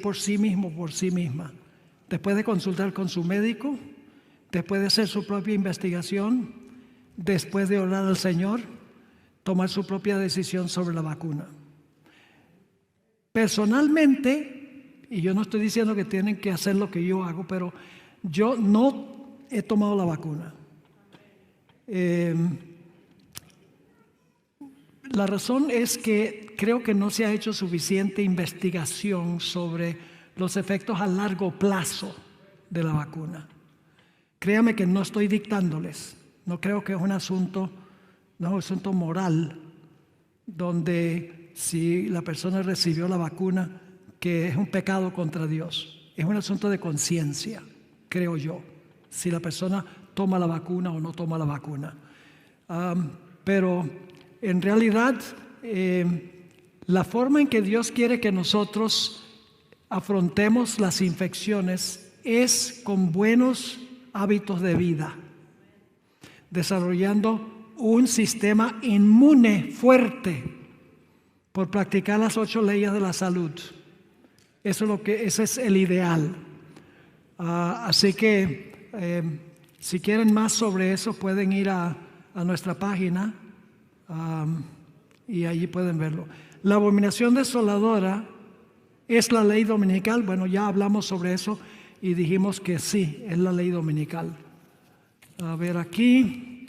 por sí mismo, por sí misma, después de consultar con su médico, después de hacer su propia investigación, después de orar al Señor, tomar su propia decisión sobre la vacuna. Personalmente, y yo no estoy diciendo que tienen que hacer lo que yo hago, pero yo no he tomado la vacuna. La razón es que creo que no se ha hecho suficiente investigación sobre los efectos a largo plazo de la vacuna. Créame que no estoy dictándoles. No creo que es un asunto moral, donde si la persona recibió la vacuna, que es un pecado contra Dios. Es un asunto de conciencia, creo yo, si la persona toma la vacuna o no toma la vacuna. Pero en realidad, la forma en que Dios quiere que nosotros afrontemos las infecciones es con buenos hábitos de vida, desarrollando un sistema inmune fuerte por practicar las 8 leyes de la salud. Ese es el ideal. Así que si quieren más sobre eso, pueden ir a nuestra página y allí pueden verlo. La abominación desoladora es la ley dominical. Bueno, ya hablamos sobre eso y dijimos que sí, es la ley dominical. A ver aquí.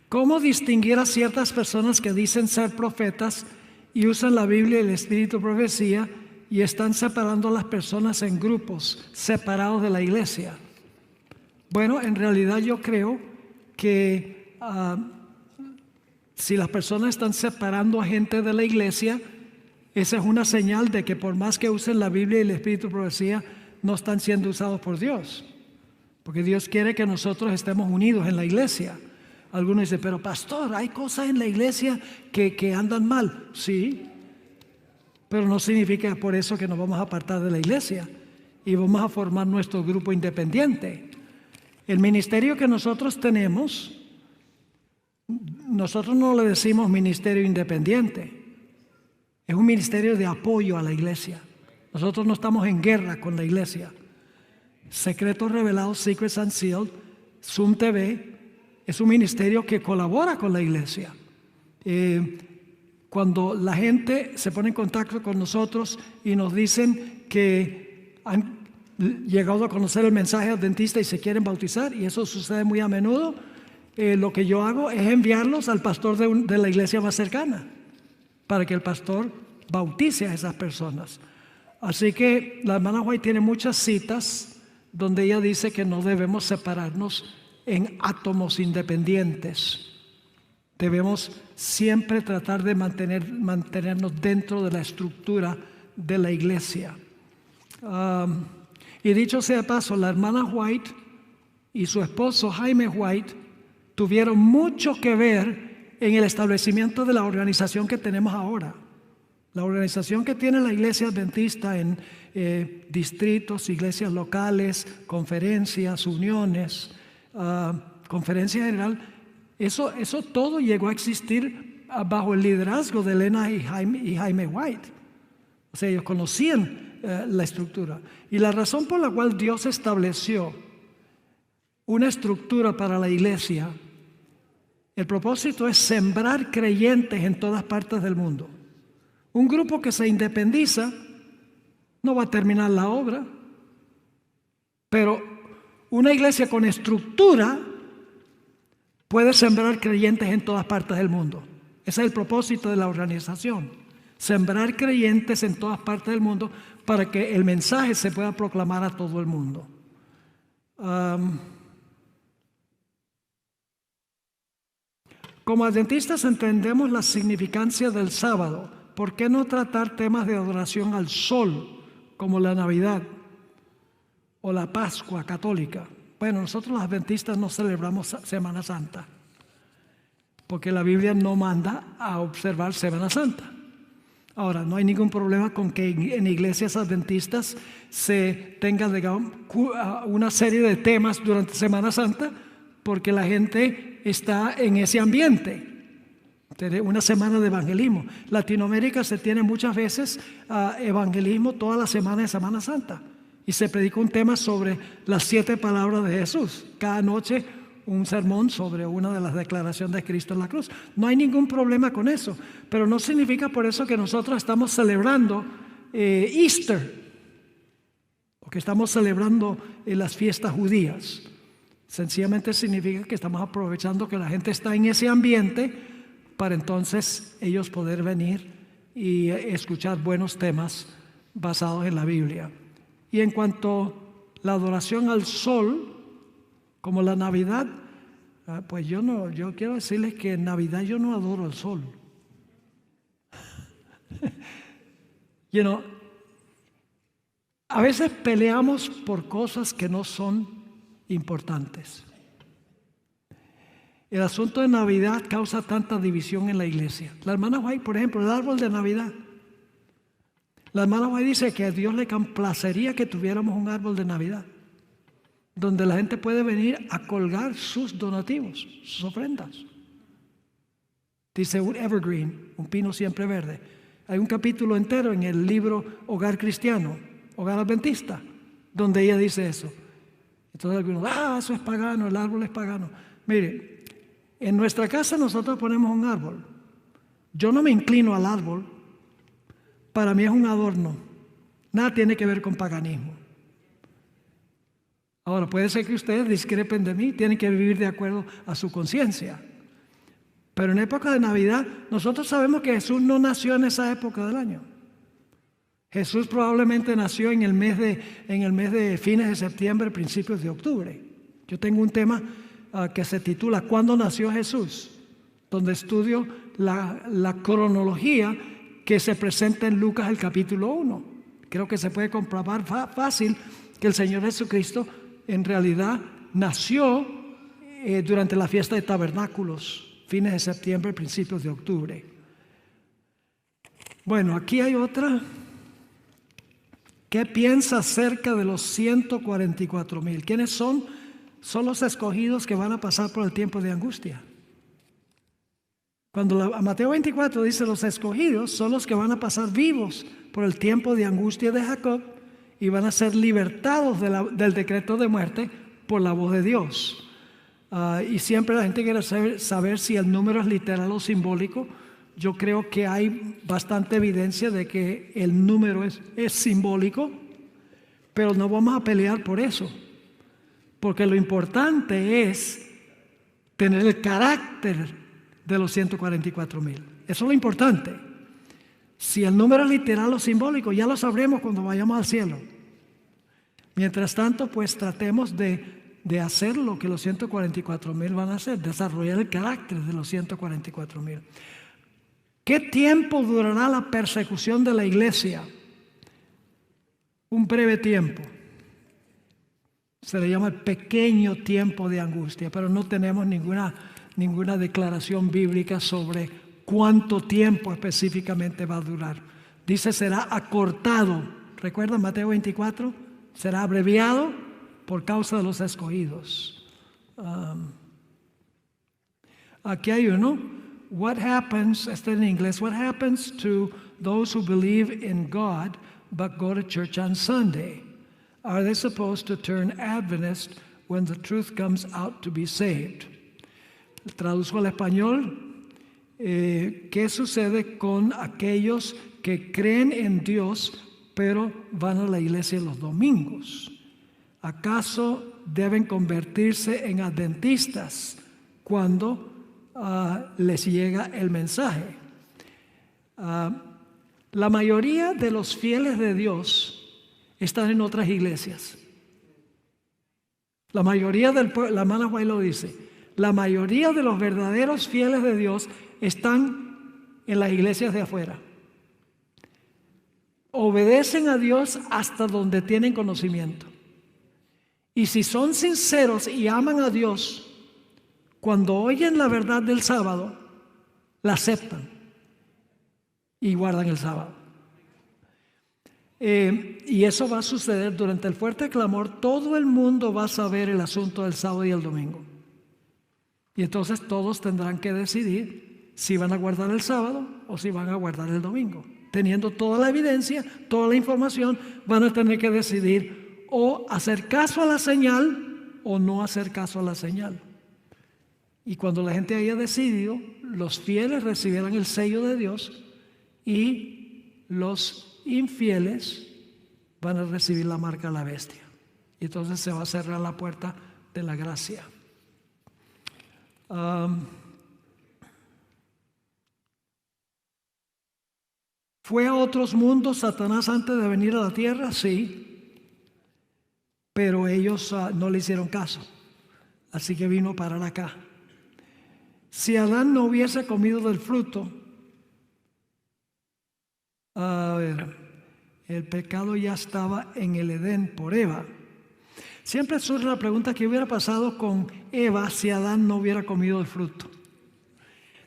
¿Cómo distinguir a ciertas personas que dicen ser profetas y usan la Biblia y el Espíritu de profecía y están separando a las personas en grupos separados de la iglesia? Bueno, en realidad yo creo que si las personas están separando a gente de la iglesia, esa es una señal de que por más que usen la Biblia y el Espíritu de profecía, no están siendo usados por Dios. Porque Dios quiere que nosotros estemos unidos en la iglesia. Algunos dicen, pero pastor, hay cosas en la iglesia que andan mal. Sí, pero no significa por eso que nos vamos a apartar de la iglesia y vamos a formar nuestro grupo independiente. El ministerio que nosotros tenemos, nosotros no le decimos ministerio independiente. Es un ministerio de apoyo a la iglesia. Nosotros no estamos en guerra con la iglesia. Secretos Revelados, Secrets Unsealed, Zoom TV, es un ministerio que colabora con la iglesia. Cuando la gente se pone en contacto con nosotros y nos dicen que han llegado a conocer el mensaje adventista y se quieren bautizar, y eso sucede muy a menudo, lo que yo hago es enviarlos al pastor de la iglesia más cercana para que el pastor bautice a esas personas. Así que la hermana White tiene muchas citas donde ella dice que no debemos separarnos en átomos independientes. Debemos siempre tratar de mantenernos dentro de la estructura de la iglesia. Y dicho sea de paso, la hermana White y su esposo Jaime White tuvieron mucho que ver en el establecimiento de la organización que tenemos ahora. La organización que tiene la iglesia adventista en distritos, iglesias locales, conferencias, uniones, conferencia general, eso todo llegó a existir bajo el liderazgo de Elena y Jaime White. O sea, ellos conocían la estructura. Y la razón por la cual Dios estableció una estructura para la iglesia, el propósito es sembrar creyentes en todas partes del mundo. Un grupo que se independiza no va a terminar la obra, pero una iglesia con estructura puede sembrar creyentes en todas partes del mundo. Ese es el propósito de la organización. Sembrar creyentes en todas partes del mundo para que el mensaje se pueda proclamar a todo el mundo. Como adventistas entendemos la significancia del sábado. ¿Por qué no tratar temas de adoración al sol como la Navidad o la Pascua católica? Bueno, nosotros los adventistas no celebramos Semana Santa porque la Biblia no manda a observar Semana Santa. Ahora, no hay ningún problema con que en iglesias adventistas se tenga, digamos, una serie de temas durante Semana Santa porque la gente está en ese ambiente. Una semana de evangelismo. Latinoamérica se tiene muchas veces evangelismo toda la semana de Semana Santa. Y se predica un tema sobre las 7 palabras de Jesús. Cada noche un sermón sobre una de las declaraciones de Cristo en la cruz. No hay ningún problema con eso. Pero no significa por eso que nosotros estamos celebrando Easter. O que estamos celebrando las fiestas judías. Sencillamente significa que estamos aprovechando que la gente está en ese ambiente para entonces ellos poder venir y escuchar buenos temas basados en la Biblia. Y en cuanto a la adoración al sol, como la Navidad, pues yo quiero decirles que en Navidad yo no adoro al sol. A veces peleamos por cosas que no son importantes. El asunto de Navidad causa tanta división en la iglesia. La hermana White, por ejemplo, el árbol de Navidad. La hermana White dice que a Dios le complacería que tuviéramos un árbol de Navidad, donde la gente puede venir a colgar sus donativos, sus ofrendas. Dice un evergreen, un pino siempre verde. Hay un capítulo entero en el libro Hogar Cristiano, Hogar Adventista, donde ella dice eso. Entonces algunos, eso es pagano, el árbol es pagano. Mire, en nuestra casa nosotros ponemos un árbol. Yo no me inclino al árbol. Para mí es un adorno. Nada tiene que ver con paganismo. Ahora, puede ser que ustedes discrepen de mí, tienen que vivir de acuerdo a su conciencia. Pero en época de Navidad, nosotros sabemos que Jesús no nació en esa época del año. Jesús probablemente nació en el mes de fines de septiembre, principios de octubre. Yo tengo un tema que se titula ¿Cuándo nació Jesús?, donde estudio la cronología que se presenta en Lucas el capítulo 1. Creo que se puede comprobar fácil que el Señor Jesucristo en realidad nació durante la fiesta de tabernáculos, fines de septiembre, principios de octubre. Bueno, aquí hay otra. ¿Qué piensa acerca de los 144,000? ¿Quiénes son? Son los escogidos que van a pasar por el tiempo de angustia. Cuando Mateo 24 dice los escogidos son los que van a pasar vivos por el tiempo de angustia de Jacob y van a ser libertados del decreto de muerte por la voz de Dios. Y siempre la gente quiere saber si el número es literal o simbólico. Yo creo que hay bastante evidencia de que el número es simbólico, pero no vamos a pelear por eso, porque lo importante es tener el carácter de los 144,000. Eso es lo importante. Si el número es literal o simbólico, ya lo sabremos cuando vayamos al cielo. Mientras tanto, pues tratemos de hacer lo que los 144,000 van a hacer, desarrollar el carácter de los 144,000. ¿Qué tiempo durará la persecución de la iglesia? Un breve tiempo. Se le llama el pequeño tiempo de angustia, pero no tenemos ninguna declaración bíblica sobre cuánto tiempo específicamente va a durar. Dice será acortado. ¿Recuerdan Mateo 24? Será abreviado por causa de los escogidos. Aquí hay uno. What happens, está en inglés, what happens to those who believe in God but go to church on Sunday? Are they supposed to turn Adventist when the truth comes out to be saved? Traduzco al español. ¿Qué sucede con aquellos que creen en Dios pero van a la iglesia los domingos? ¿Acaso deben convertirse en adventistas cuando les llega el mensaje? La mayoría de los fieles de Dios están en otras iglesias. La mayoría la hermana White lo dice, la mayoría de los verdaderos fieles de Dios están en las iglesias de afuera. Obedecen a Dios hasta donde tienen conocimiento. Y si son sinceros y aman a Dios, cuando oyen la verdad del sábado, la aceptan y guardan el sábado. Y eso va a suceder durante el fuerte clamor. Todo el mundo va a saber el asunto del sábado y el domingo. Y entonces todos tendrán que decidir si van a guardar el sábado o si van a guardar el domingo. Teniendo toda la evidencia, toda la información, van a tener que decidir o hacer caso a la señal o no hacer caso a la señal. Y cuando la gente haya decidido, los fieles recibirán el sello de Dios y los infieles van a recibir la marca de la bestia. Y entonces se va a cerrar la puerta de la gracia. ¿Fue a otros mundos Satanás antes de venir a la tierra? Sí, pero ellos no le hicieron caso, así que vino a parar acá. Si Adán no hubiese comido del fruto, el pecado ya estaba en el Edén por Eva. Siempre surge la pregunta: ¿qué hubiera pasado con Eva si Adán no hubiera comido del fruto?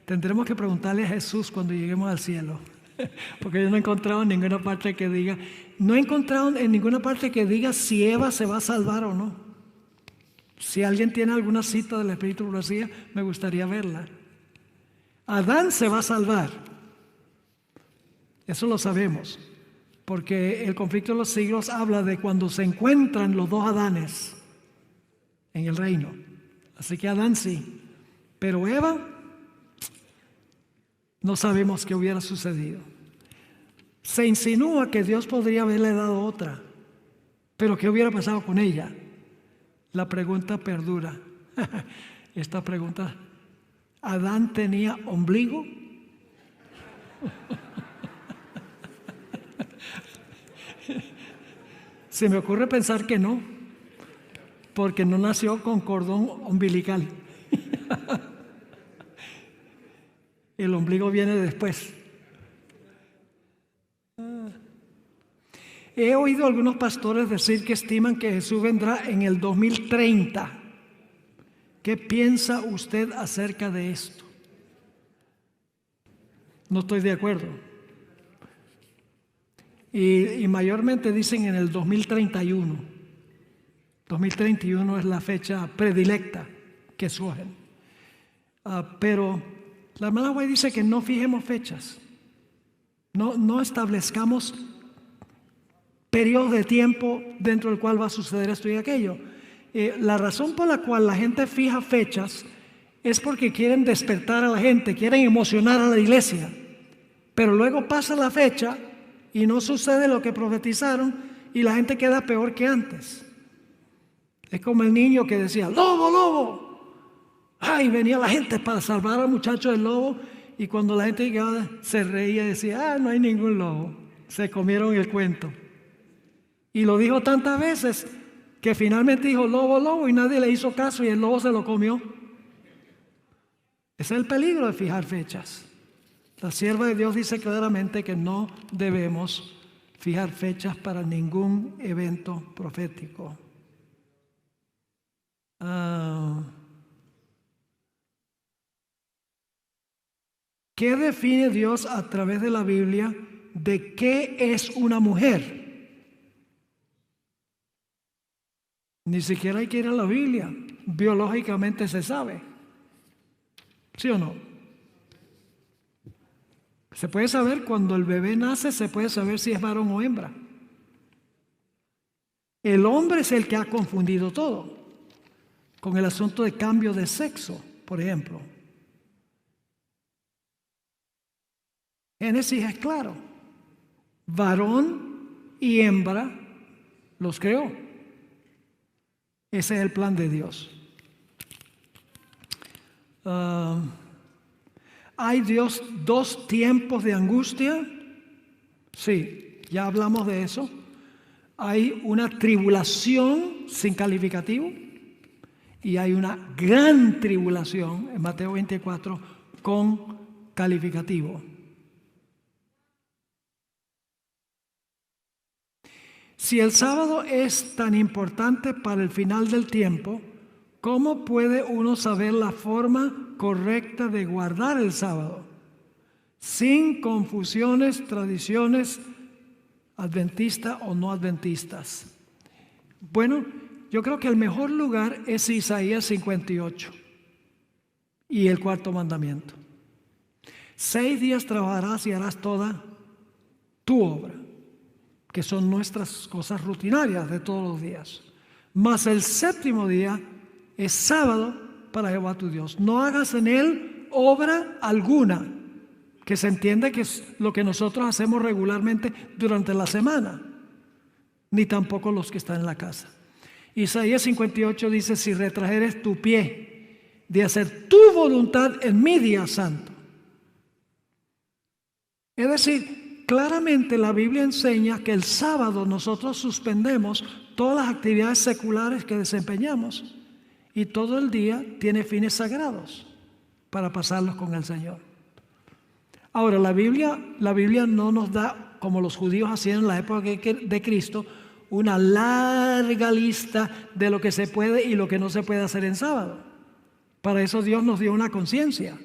Tendremos que preguntarle a Jesús cuando lleguemos al cielo. Porque yo no he encontrado en ninguna parte que diga, si Eva se va a salvar o no. Si alguien tiene alguna cita del Espíritu de profecía, me gustaría verla. Adán se va a salvar. Eso lo sabemos. Porque el conflicto de los siglos habla de cuando se encuentran los dos Adanes en el reino. Así que Adán sí. Pero Eva, no sabemos qué hubiera sucedido. Se insinúa que Dios podría haberle dado otra, pero ¿qué hubiera pasado con ella? La pregunta perdura. Esta pregunta: ¿Adán tenía ombligo? Se me ocurre pensar que no, porque no nació con cordón umbilical. El ombligo viene después. He oído a algunos pastores decir que estiman que Jesús vendrá en el 2030. ¿Qué piensa usted acerca de esto? No estoy de acuerdo. Y mayormente dicen en el 2031. 2031 es la fecha predilecta que escogen. Pero la hermana White dice que no fijemos fechas. No establezcamos periodos de tiempo dentro del cual va a suceder esto y aquello. La razón por la cual la gente fija fechas es porque quieren despertar a la gente, quieren emocionar a la iglesia. Pero luego pasa la fecha y no sucede lo que profetizaron y la gente queda peor que antes. Es como el niño que decía: ¡lobo, lobo! ¡Ay! Venía la gente para salvar al muchacho del lobo, y cuando la gente llegaba se reía y decía: ¡ah, no hay ningún lobo! Se comieron el cuento. Y lo dijo tantas veces que finalmente dijo: lobo, lobo, y nadie le hizo caso y el lobo se lo comió. Ese es el peligro de fijar fechas. La sierva de Dios dice claramente que no debemos fijar fechas para ningún evento profético. ¿Qué define Dios a través de la Biblia de qué es una mujer? Ni siquiera hay que ir a la Biblia. Biológicamente se sabe. ¿Sí o no? Se puede saber cuando el bebé nace, se puede saber si es varón o hembra. El hombre es el que ha confundido todo con el asunto de cambio de sexo, por ejemplo. Génesis es claro. Varón y hembra los creó. Ese es el plan de Dios. ¿Hay dos tiempos de angustia? Sí, ya hablamos de eso. Hay una tribulación sin calificativo y hay una gran tribulación en Mateo 24 con calificativo. Si el sábado es tan importante para el final del tiempo, ¿cómo puede uno saber la forma correcta de guardar el sábado? Sin confusiones, tradiciones adventistas o no adventistas. Bueno, yo creo que el mejor lugar es Isaías 58 y el cuarto mandamiento. 6 días trabajarás y harás toda tu obra, que son nuestras cosas rutinarias de todos los días. Mas el séptimo día es sábado para Jehová tu Dios. No hagas en él obra alguna, que se entiende que es lo que nosotros hacemos regularmente durante la semana, ni tampoco los que están en la casa. Isaías 58 dice: si retrajeres tu pie de hacer tu voluntad en mi día santo. Es decir, claramente la Biblia enseña que el sábado nosotros suspendemos todas las actividades seculares que desempeñamos y todo el día tiene fines sagrados para pasarlos con el Señor. Ahora, la Biblia no nos da, como los judíos hacían en la época de Cristo, una larga lista de lo que se puede y lo que no se puede hacer en sábado. Para eso Dios nos dio una conciencia.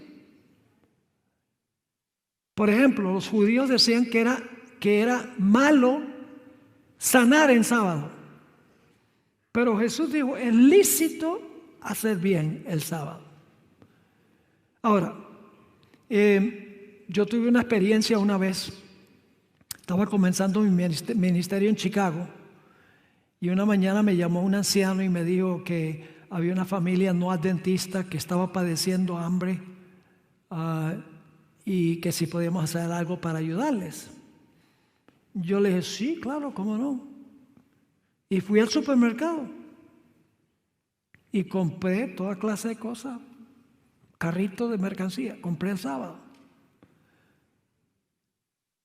Por ejemplo, los judíos decían que era malo sanar en sábado. Pero Jesús dijo: es lícito hacer bien el sábado. Ahora, yo tuve una experiencia una vez. Estaba comenzando mi ministerio en Chicago y una mañana me llamó un anciano y me dijo que había una familia no adventista que estaba padeciendo hambre y que si podíamos hacer algo para ayudarles. Yo le dije: sí, claro, cómo no. Y fui al supermercado y compré toda clase de cosas, carrito de mercancía, compré el sábado.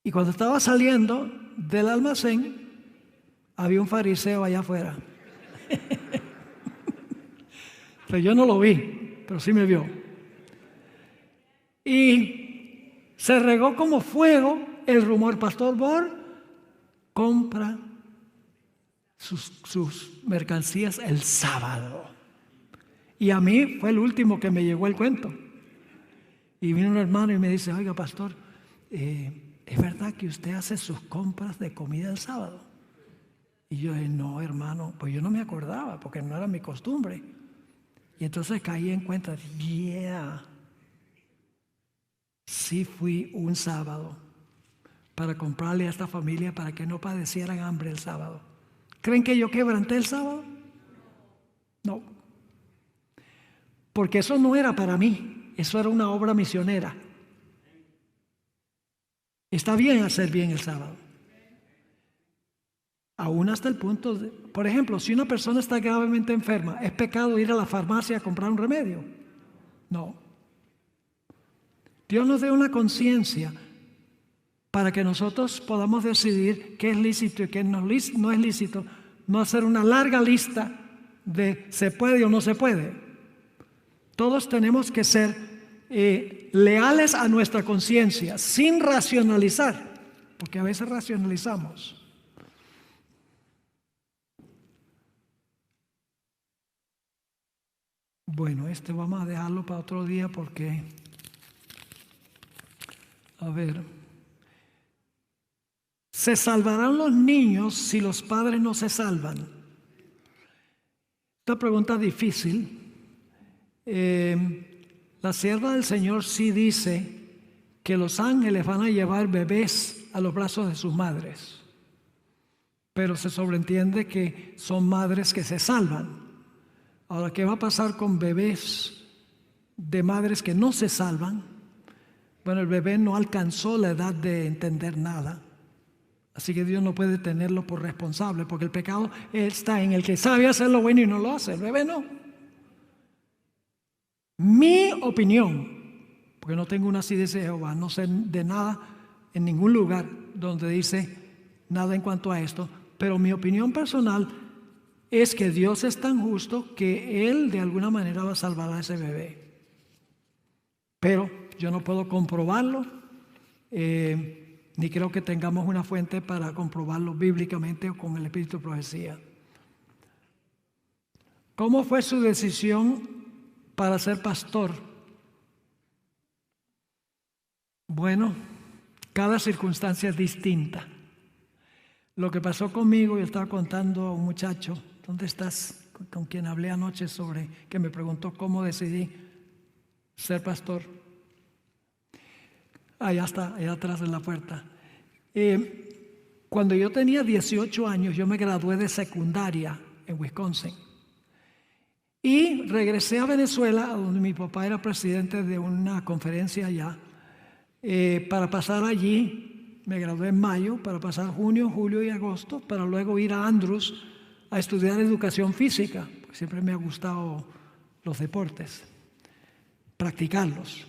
Y cuando estaba saliendo del almacén, había un fariseo allá afuera. Pero yo no lo vi, pero sí me vio. Y se regó como fuego el rumor: Pastor Bor compra sus mercancías el sábado. Y a mí fue el último que me llegó el cuento. Y vino un hermano y me dice: oiga, pastor, ¿es verdad que usted hace sus compras de comida el sábado? Y yo dije: no, hermano, pues yo no me acordaba porque no era mi costumbre. Y entonces caí en cuenta: sí fui un sábado para comprarle a esta familia para que no padecieran hambre el sábado. ¿Creen que yo quebranté el sábado? No. Porque eso no era para mí, eso era una obra misionera. Está bien hacer bien el sábado. Aún hasta el punto de, por ejemplo, si una persona está gravemente enferma, ¿es pecado ir a la farmacia a comprar un remedio? No. Dios nos dé una conciencia para que nosotros podamos decidir qué es lícito y qué no es lícito, no hacer una larga lista de se puede o no se puede. Todos tenemos que ser leales a nuestra conciencia, sin racionalizar, porque a veces racionalizamos. Bueno, vamos a dejarlo para otro día porque, a ver, ¿se salvarán los niños si los padres no se salvan? Esta pregunta es difícil. La sierva del Señor sí dice que los ángeles van a llevar bebés a los brazos de sus madres, pero se sobreentiende que son madres que se salvan. Ahora, ¿qué va a pasar con bebés de madres que no se salvan? Bueno, el bebé no alcanzó la edad de entender nada, así que Dios no puede tenerlo por responsable, porque el pecado está en el que sabe hacer lo bueno y no lo hace. El bebé no. Mi opinión, porque no tengo una asidez de Jehová, no sé de nada en ningún lugar donde dice nada en cuanto a esto, pero mi opinión personal es que Dios es tan justo que Él de alguna manera va a salvar a ese bebé. Pero yo no puedo comprobarlo, ni creo que tengamos una fuente para comprobarlo bíblicamente o con el espíritu de profecía. ¿Cómo fue su decisión para ser pastor? Bueno, cada circunstancia es distinta. Lo que pasó conmigo, yo estaba contando a un muchacho, ¿dónde estás? Con quien hablé anoche sobre, que me preguntó cómo decidí ser pastor. Allá está, allá atrás en la puerta. Cuando yo tenía 18 años, yo me gradué de secundaria en Wisconsin. Y regresé a Venezuela, donde mi papá era presidente de una conferencia allá, para pasar allí. Me gradué en mayo, para pasar junio, julio y agosto, para luego ir a Andrews a estudiar educación física, porque siempre me ha gustado los deportes, practicarlos.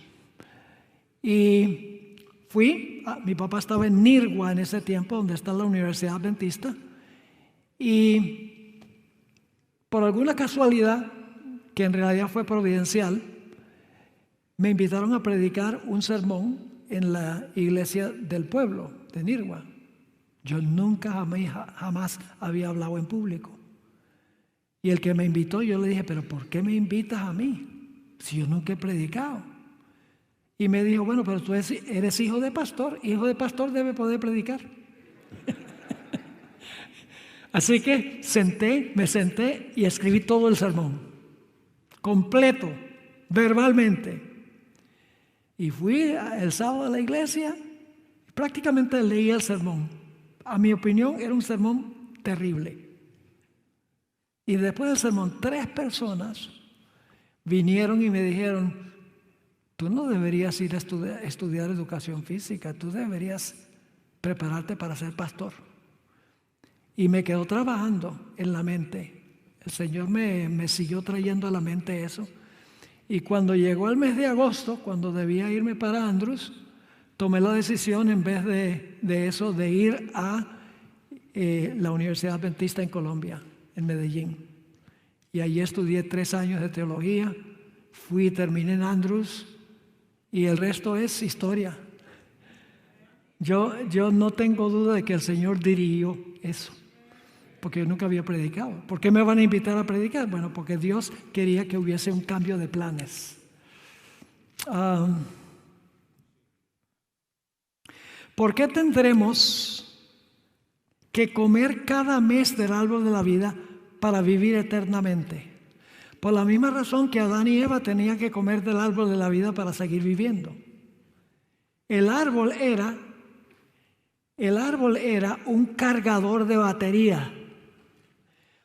Y mi papá estaba en Nirgua en ese tiempo, donde está la Universidad Adventista, y por alguna casualidad, que en realidad fue providencial, me invitaron a predicar un sermón en la iglesia del pueblo de Nirgua. Yo nunca jamás había hablado en público. Y el que me invitó, yo le dije, pero ¿por qué me invitas a mí si yo nunca he predicado? Y me dijo, bueno, pero tú eres hijo de pastor debe poder predicar. Así que me senté y escribí todo el sermón, completo, verbalmente. Y fui el sábado a la iglesia y prácticamente leí el sermón. A mi opinión era un sermón terrible. Y después del sermón, 3 personas vinieron y me dijeron, tú no deberías ir a estudiar educación física, tú deberías prepararte para ser pastor. Y me quedó trabajando en la mente. El Señor me siguió trayendo a la mente eso. Y cuando llegó el mes de agosto, cuando debía irme para Andrews, tomé la decisión, en vez de eso, de ir a la Universidad Adventista en Colombia, en Medellín. Y allí estudié 3 años de teología, terminé en Andrews, y el resto es historia. Yo no tengo duda de que el Señor dirigió eso, porque yo nunca había predicado. ¿Por qué me van a invitar a predicar? Bueno, porque Dios quería que hubiese un cambio de planes. ¿Por qué tendremos que comer cada mes del árbol de la vida para vivir eternamente? Por la misma razón que Adán y Eva tenían que comer del árbol de la vida para seguir viviendo. El árbol era un cargador de batería.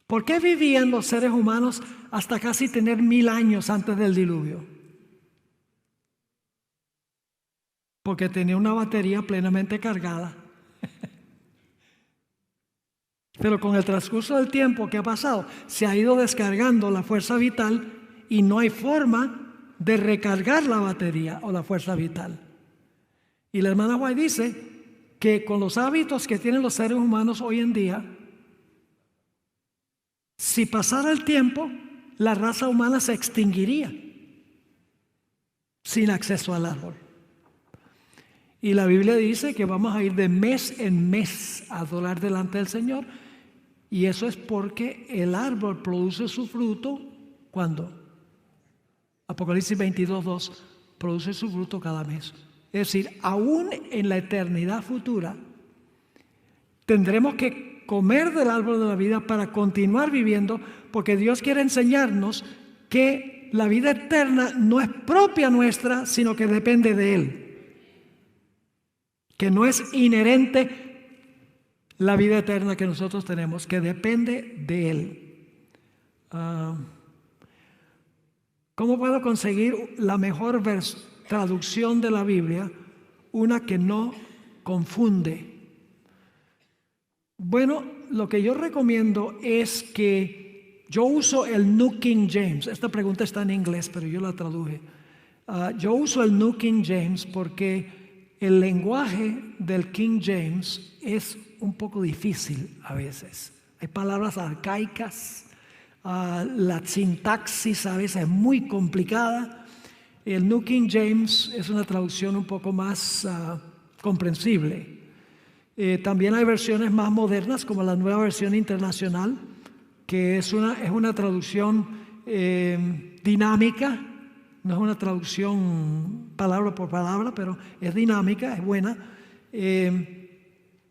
¿Por qué vivían los seres humanos hasta casi tener 1000 años antes del diluvio? Porque tenía una batería plenamente cargada. Pero con el transcurso del tiempo, ¿qué ha pasado? Se ha ido descargando la fuerza vital y no hay forma de recargar la batería o la fuerza vital. Y la hermana White dice que con los hábitos que tienen los seres humanos hoy en día, si pasara el tiempo, la raza humana se extinguiría sin acceso al árbol. Y la Biblia dice que vamos a ir de mes en mes a adorar delante del Señor. Y eso es porque el árbol produce su fruto cuando Apocalipsis 22:2 produce su fruto cada mes. Es decir, aún en la eternidad futura tendremos que comer del árbol de la vida para continuar viviendo, porque Dios quiere enseñarnos que la vida eterna no es propia nuestra, sino que depende de Él, que no es inherente la vida eterna que nosotros tenemos, que depende de Él. ¿Cómo puedo conseguir la mejor traducción de la Biblia? Una que no confunde. Bueno, lo que yo recomiendo es que yo uso el New King James. Esta pregunta está en inglés, pero yo la traduje. Yo uso el New King James porque el lenguaje del King James es un poco difícil a veces. Hay palabras arcaicas, la sintaxis a veces es muy complicada. El New King James es una traducción un poco más comprensible. También hay versiones más modernas, como la Nueva Versión Internacional, que es una traducción dinámica. No es una traducción palabra por palabra, pero es dinámica, es buena.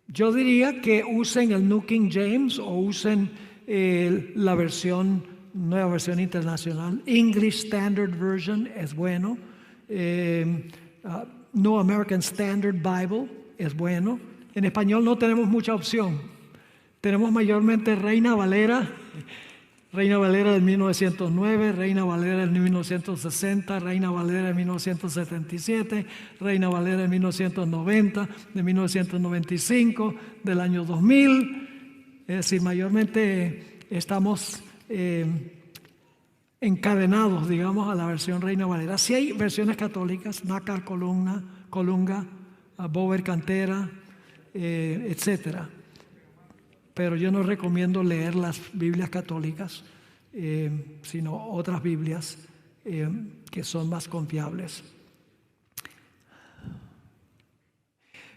Yo diría que usen el New King James o usen la Nueva Versión Internacional. English Standard Version es bueno. New American Standard Bible es bueno. En español no tenemos mucha opción. Tenemos mayormente Reina Valera del 1909, Reina Valera del 1960, Reina Valera del 1977, Reina Valera del 1990, de 1995, del año 2000. Es decir, mayormente estamos encadenados, digamos, a la versión Reina Valera. Sí hay versiones católicas, Nácar Colunga, Bover Cantera, etcétera. Pero yo no recomiendo leer las Biblias católicas, sino otras Biblias que son más confiables.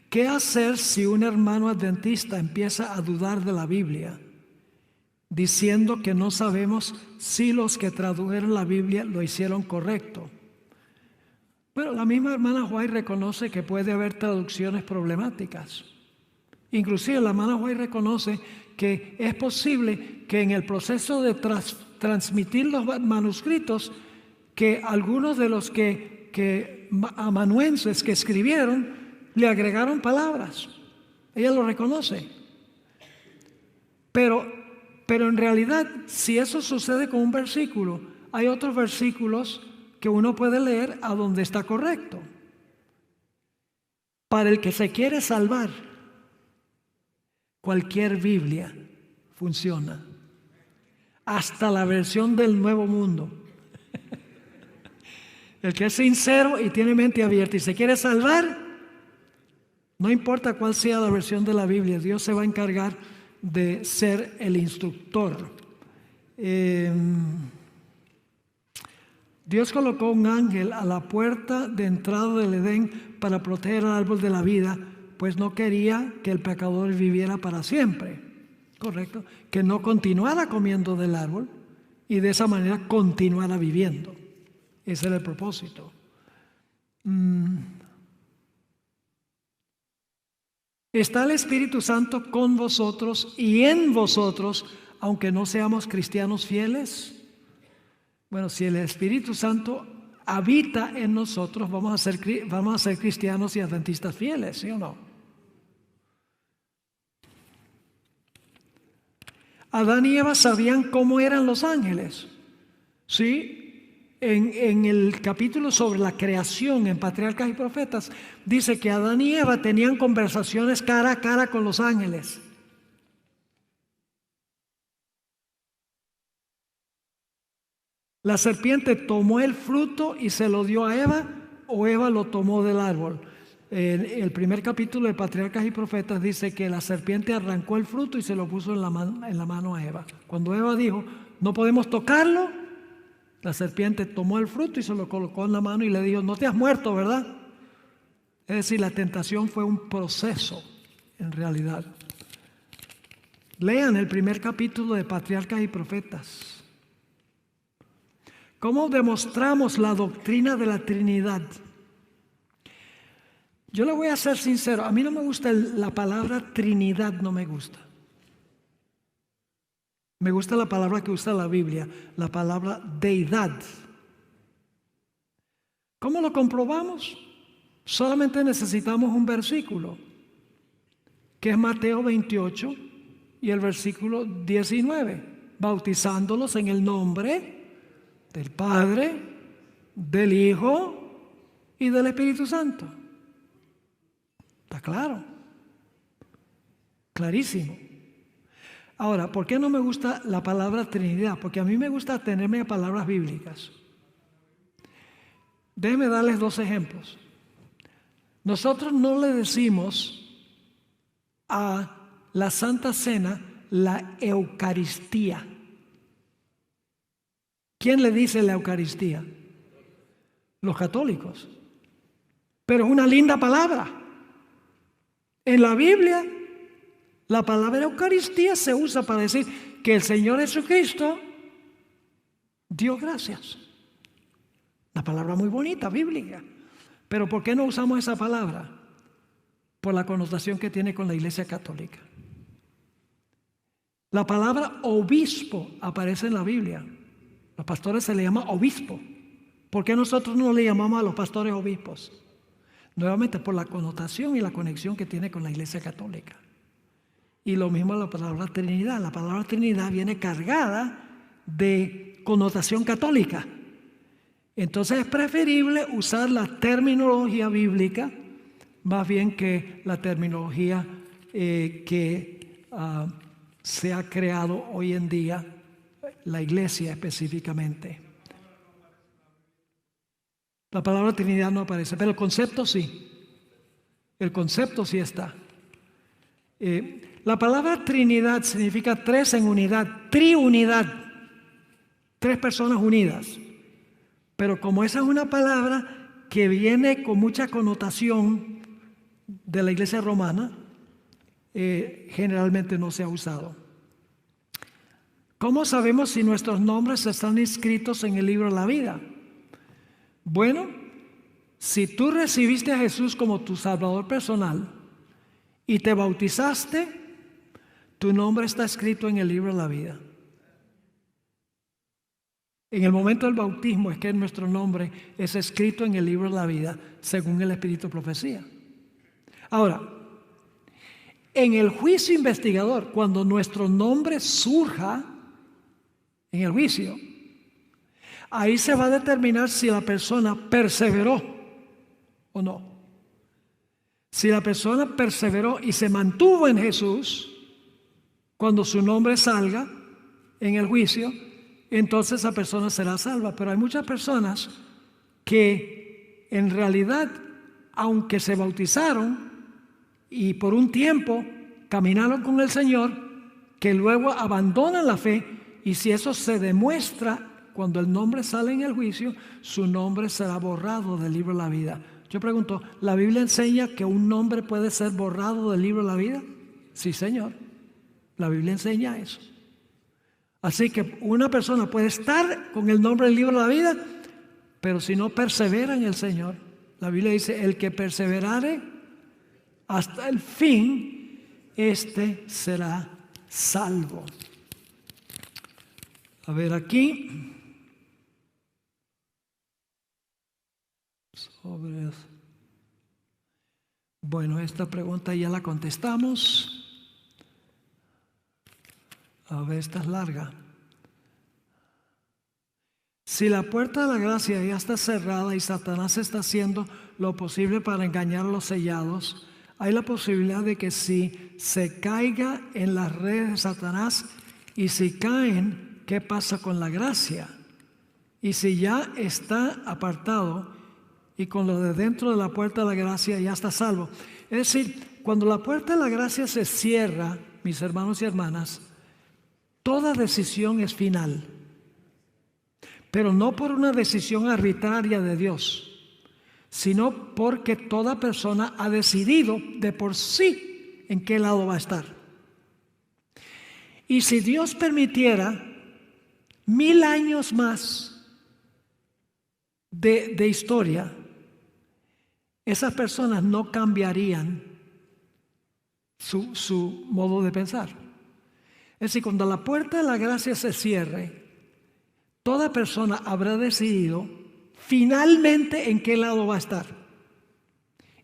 ¿Qué hacer si un hermano adventista empieza a dudar de la Biblia, diciendo que no sabemos si los que tradujeron la Biblia lo hicieron correcto? Bueno, la misma hermana White reconoce que puede haber traducciones problemáticas. Inclusive la hermana White reconoce que es posible que en el proceso de transmitir los manuscritos, que algunos de los amanuenses que escribieron le agregaron palabras. Ella lo reconoce. Pero en realidad, si eso sucede con un versículo, hay otros versículos que uno puede leer a donde está correcto. Para el que se quiere salvar, cualquier Biblia funciona, hasta la versión del Nuevo Mundo. El que es sincero y tiene mente abierta y se quiere salvar, no importa cuál sea la versión de la Biblia, Dios se va a encargar de ser el instructor. Dios colocó un ángel a la puerta de entrada del Edén para proteger al árbol de la vida, pues no quería que el pecador viviera para siempre, ¿correcto? Que no continuara comiendo del árbol y de esa manera continuara viviendo. Ese era el propósito. Está el Espíritu Santo con vosotros y en vosotros, aunque no seamos cristianos fieles. Bueno, si el Espíritu Santo habita en nosotros, vamos a ser cristianos y adventistas fieles, ¿sí o no? Adán y Eva sabían cómo eran los ángeles, ¿sí? En el capítulo sobre la creación en Patriarcas y Profetas, dice que Adán y Eva tenían conversaciones cara a cara con los ángeles. La serpiente tomó el fruto y se lo dio a Eva, o Eva lo tomó del árbol. El primer capítulo de Patriarcas y Profetas dice que la serpiente arrancó el fruto y se lo puso en la mano a Eva. Cuando Eva dijo, no podemos tocarlo, la serpiente tomó el fruto y se lo colocó en la mano y le dijo, no te has muerto, ¿verdad? Es decir, la tentación fue un proceso, en realidad. Lean el primer capítulo de Patriarcas y Profetas. ¿Cómo demostramos la doctrina de la Trinidad? Yo le voy a ser sincero, a mí no me gusta la palabra Trinidad, no me gusta. Me gusta la palabra que usa la Biblia, la palabra deidad. ¿Cómo lo comprobamos? Solamente necesitamos un versículo, que es Mateo 28 y el versículo 19, bautizándolos en el nombre del Padre, del Hijo y del Espíritu Santo. ¿Está claro? Clarísimo. Ahora, ¿por qué no me gusta la palabra Trinidad? Porque a mí me gusta atenerme a palabras bíblicas. Déjenme darles dos ejemplos. Nosotros no le decimos a la Santa Cena la Eucaristía. ¿Quién le dice la Eucaristía? Los católicos. Pero es una linda palabra. En la Biblia, la palabra Eucaristía se usa para decir que el Señor Jesucristo dio gracias. Una palabra muy bonita, bíblica. Pero ¿por qué no usamos esa palabra? Por la connotación que tiene con la Iglesia Católica. La palabra obispo aparece en la Biblia. Los pastores se le llama obispo. ¿Por qué nosotros no le llamamos a los pastores obispos? Nuevamente por la connotación y la conexión que tiene con la Iglesia Católica. Y lo mismo la palabra Trinidad. La palabra Trinidad viene cargada de connotación católica. Entonces es preferible usar la terminología bíblica más bien que la terminología que se ha creado hoy en día, la Iglesia específicamente. La palabra Trinidad no aparece, pero el concepto sí. El concepto sí está. La palabra Trinidad significa tres en unidad, triunidad, tres personas unidas. Pero como esa es una palabra que viene con mucha connotación de la Iglesia romana, generalmente no se ha usado. ¿Cómo sabemos si nuestros nombres están inscritos en el libro de la vida? Bueno, si tú recibiste a Jesús como tu Salvador personal y te bautizaste, tu nombre está escrito en el libro de la vida. En el momento del bautismo es que nuestro nombre es escrito en el libro de la vida, según el Espíritu de Profecía. Ahora, en el juicio investigador, cuando nuestro nombre surja en el juicio, ahí se va a determinar si la persona perseveró o no. Si la persona perseveró y se mantuvo en Jesús, cuando su nombre salga en el juicio, entonces esa persona será salva. Pero hay muchas personas que en realidad, aunque se bautizaron y por un tiempo caminaron con el Señor, que luego abandonan la fe, y si eso se demuestra cuando el nombre sale en el juicio, su nombre será borrado del libro de la vida. Yo pregunto, ¿la Biblia enseña que un nombre puede ser borrado del libro de la vida? Sí, Señor. La Biblia enseña eso. Así que una persona puede estar con el nombre del libro de la vida, pero si no persevera en el Señor, la Biblia dice, el que perseverare hasta el fin, este será salvo. A ver aquí. Bueno, esta pregunta ya la contestamos. A ver, esta es larga. Si la puerta de la gracia ya está cerrada y Satanás está haciendo lo posible para engañar a los sellados, hay la posibilidad de que si se caiga en las redes de Satanás, y si caen, ¿qué pasa con la gracia? Y si ya está apartado y con lo de dentro de la puerta de la gracia ya está salvo. Es decir, cuando la puerta de la gracia se cierra, mis hermanos y hermanas, toda decisión es final, pero no por una decisión arbitraria de Dios, sino porque toda persona ha decidido de por sí en qué lado va a estar. Y si Dios permitiera 1000 años más de historia, esas personas no cambiarían su modo de pensar. Es decir, cuando la puerta de la gracia se cierre, toda persona habrá decidido finalmente en qué lado va a estar.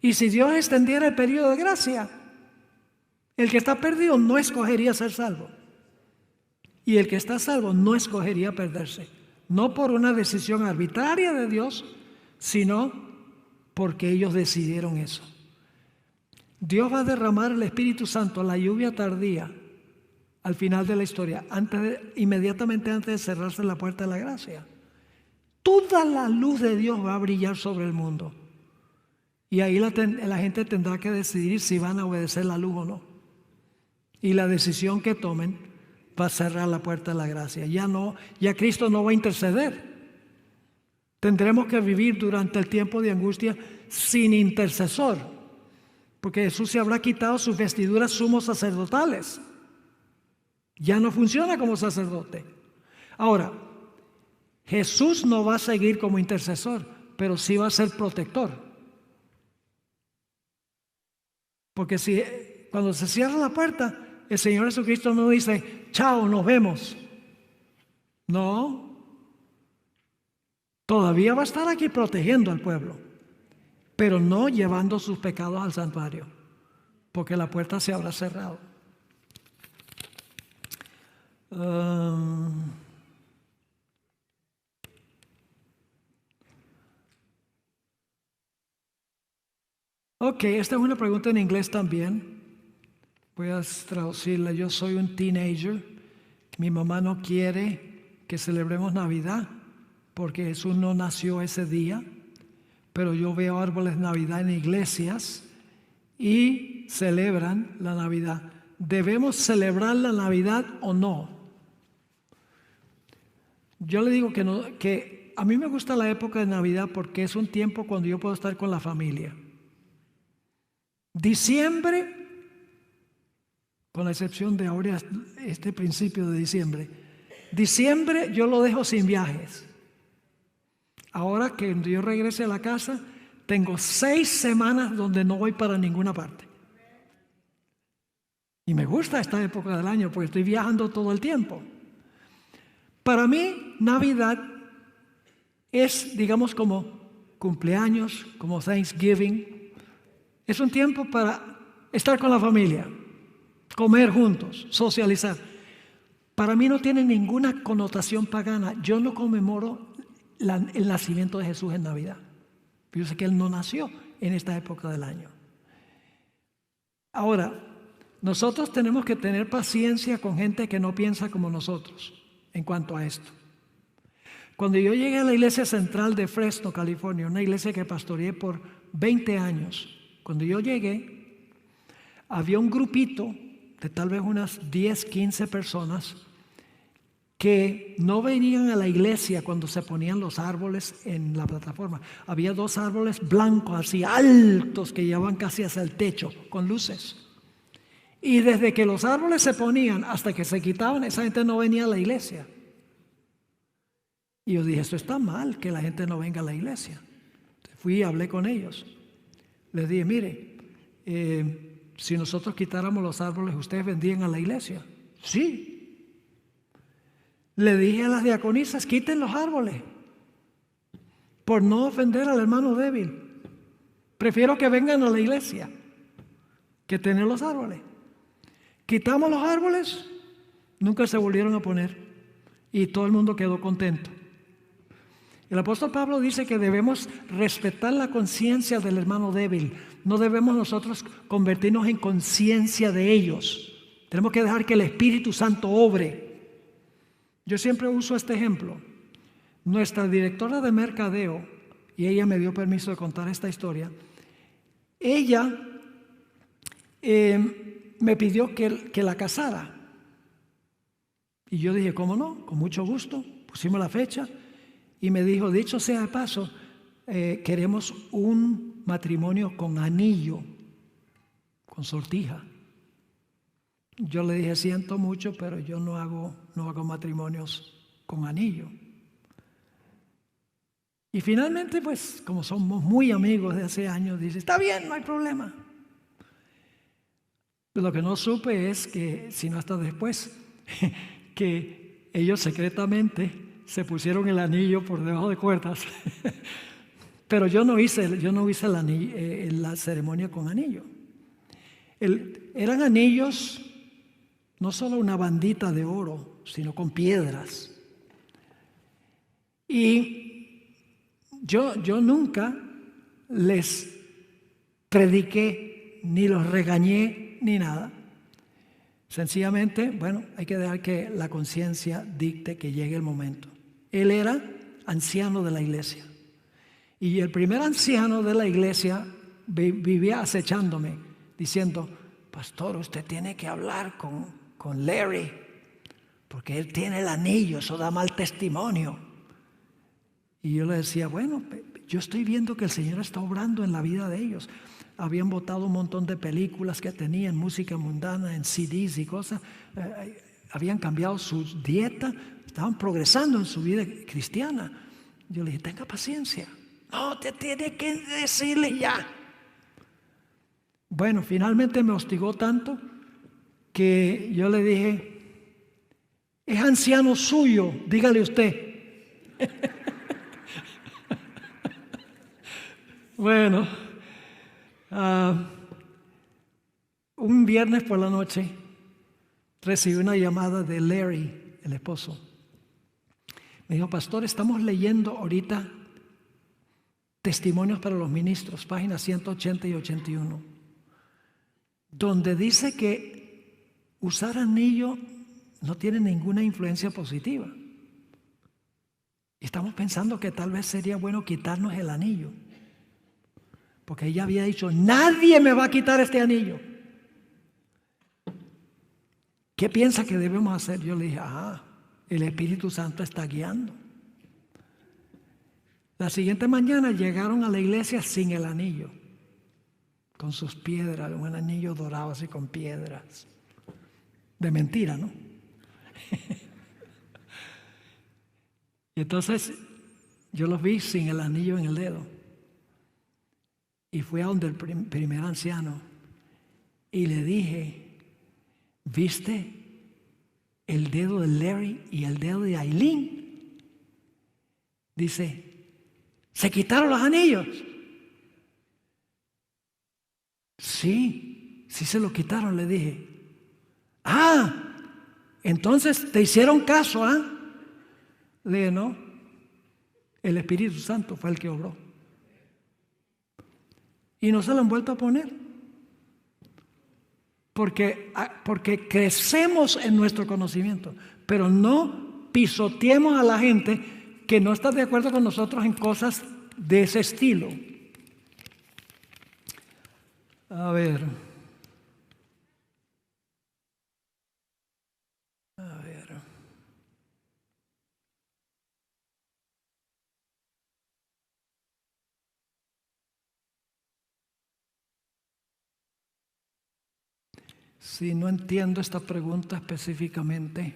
Y si Dios extendiera el periodo de gracia, el que está perdido no escogería ser salvo. Y el que está salvo no escogería perderse. No por una decisión arbitraria de Dios, sino porque ellos decidieron eso. Dios va a derramar el Espíritu Santo, la lluvia tardía, al final de la historia, inmediatamente antes de cerrarse la puerta de la gracia. Toda la luz de Dios va a brillar sobre el mundo. Y ahí la gente tendrá que decidir si van a obedecer la luz o no. Y la decisión que tomen va a cerrar la puerta de la gracia. Ya Cristo no va a interceder. Tendremos que vivir durante el tiempo de angustia sin intercesor, porque Jesús se habrá quitado sus vestiduras sumos sacerdotales. Ya no funciona como sacerdote. Ahora, Jesús no va a seguir como intercesor, pero sí va a ser protector. Porque cuando se cierra la puerta, el Señor Jesucristo no dice, chao, nos vemos. No. Todavía va a estar aquí protegiendo al pueblo. pero no llevando sus pecados al santuario, porque la puerta se habrá cerrado. Ok, esta es una pregunta en inglés también. Voy a traducirla. Yo soy un teenager. Mi mamá no quiere que celebremos Navidad porque Jesús no nació ese día, pero yo veo árboles de Navidad en iglesias y celebran la Navidad. ¿Debemos celebrar la Navidad o no? Yo le digo que no, que a mí me gusta la época de Navidad porque es un tiempo cuando yo puedo estar con la familia. Diciembre, con la excepción de ahora, este principio de diciembre, diciembre yo lo dejo sin viajes. Ahora que yo regrese a la casa, tengo 6 semanas donde no voy para ninguna parte. Y me gusta esta época del año porque estoy viajando todo el tiempo. Para mí, Navidad es, digamos, como cumpleaños, como Thanksgiving. Es un tiempo para estar con la familia, comer juntos, socializar. Para mí no tiene ninguna connotación pagana. Yo no conmemoro el nacimiento de Jesús en Navidad. Yo sé que Él no nació en esta época del año. Ahora, nosotros tenemos que tener paciencia con gente que no piensa como nosotros en cuanto a esto. Cuando yo llegué a la iglesia central de Fresno, California, una iglesia que pastoreé por 20 años, cuando yo llegué, había un grupito de tal vez unas 10, 15 personas que no venían a la iglesia cuando se ponían los árboles en la plataforma. Había 2 árboles blancos así altos que llevaban casi hacia el techo con luces. Y desde que los árboles se ponían hasta que se quitaban, esa gente no venía a la iglesia. Y yo dije, esto está mal que la gente no venga a la iglesia. Fui y hablé con ellos. Les dije, mire, si nosotros quitáramos los árboles, ¿ustedes vendrían a la iglesia? Sí. Le dije a las diaconisas, quiten los árboles por no ofender al hermano débil. Prefiero que vengan a la iglesia que tener los árboles. Quitamos los árboles, nunca se volvieron a poner y todo el mundo quedó contento. El apóstol Pablo dice que debemos respetar la conciencia del hermano débil. No debemos nosotros convertirnos en conciencia de ellos. Tenemos que dejar que el Espíritu Santo obre. Yo siempre uso este ejemplo. Nuestra directora de mercadeo, y ella me dio permiso de contar esta historia, ella me pidió que la casara. Y yo dije, ¿cómo no? Con mucho gusto. Pusimos la fecha y me dijo, dicho sea de paso, queremos un matrimonio con anillo, con sortija. Yo le dije, siento mucho, pero yo no hago matrimonios con anillo. Y finalmente, pues, como somos muy amigos de hace años, dice, está bien, no hay problema. Lo que no supe es que, sino hasta después, que ellos secretamente se pusieron el anillo por debajo de cuerdas. Pero yo no hice la ceremonia con anillo. Eran anillos, no solo una bandita de oro, sino con piedras. Y yo nunca les prediqué, ni los regañé, ni nada. Sencillamente, bueno, hay que dejar que la conciencia dicte que llegue el momento. Él era anciano de la iglesia. Y el primer anciano de la iglesia vivía acechándome, diciendo, pastor, usted tiene que hablar con Larry, porque él tiene el anillo, eso da mal testimonio. Y yo le decía, bueno, yo estoy viendo que el Señor está obrando en la vida de ellos. Habían botado un montón de películas que tenían, música mundana, en CDs y cosas. Habían cambiado su dieta, estaban progresando en su vida cristiana. Yo le dije, tenga paciencia. No, te tiene que decirle ya. Bueno, finalmente me hostigó tanto que yo le dije, es anciano suyo, dígale usted. Bueno, Un viernes por la noche recibí una llamada de Larry, el esposo. Me dijo: pastor, estamos leyendo ahorita Testimonios para los Ministros, páginas 180 y 81, donde dice que usar anillo no tiene ninguna influencia positiva. Y estamos pensando que tal vez sería bueno quitarnos el anillo, porque ella había dicho: nadie me va a quitar este anillo. ¿Qué piensa que debemos hacer? Yo le dije: el Espíritu Santo está guiando. La siguiente mañana llegaron a la iglesia sin el anillo, con sus piedras, un anillo dorado así con piedras. De mentira, ¿no? Y entonces yo los vi sin el anillo en el dedo. Y fui a donde el primer anciano y le dije: ¿viste el dedo de Larry y el dedo de Aileen? Dice: ¿se quitaron los anillos? Sí se los quitaron, le dije. Entonces te hicieron caso, Le dije: no, el Espíritu Santo fue el que obró. Y no se lo han vuelto a poner. Porque crecemos en nuestro conocimiento, pero no pisoteemos a la gente que no está de acuerdo con nosotros en cosas de ese estilo. A ver. Si no entiendo esta pregunta específicamente.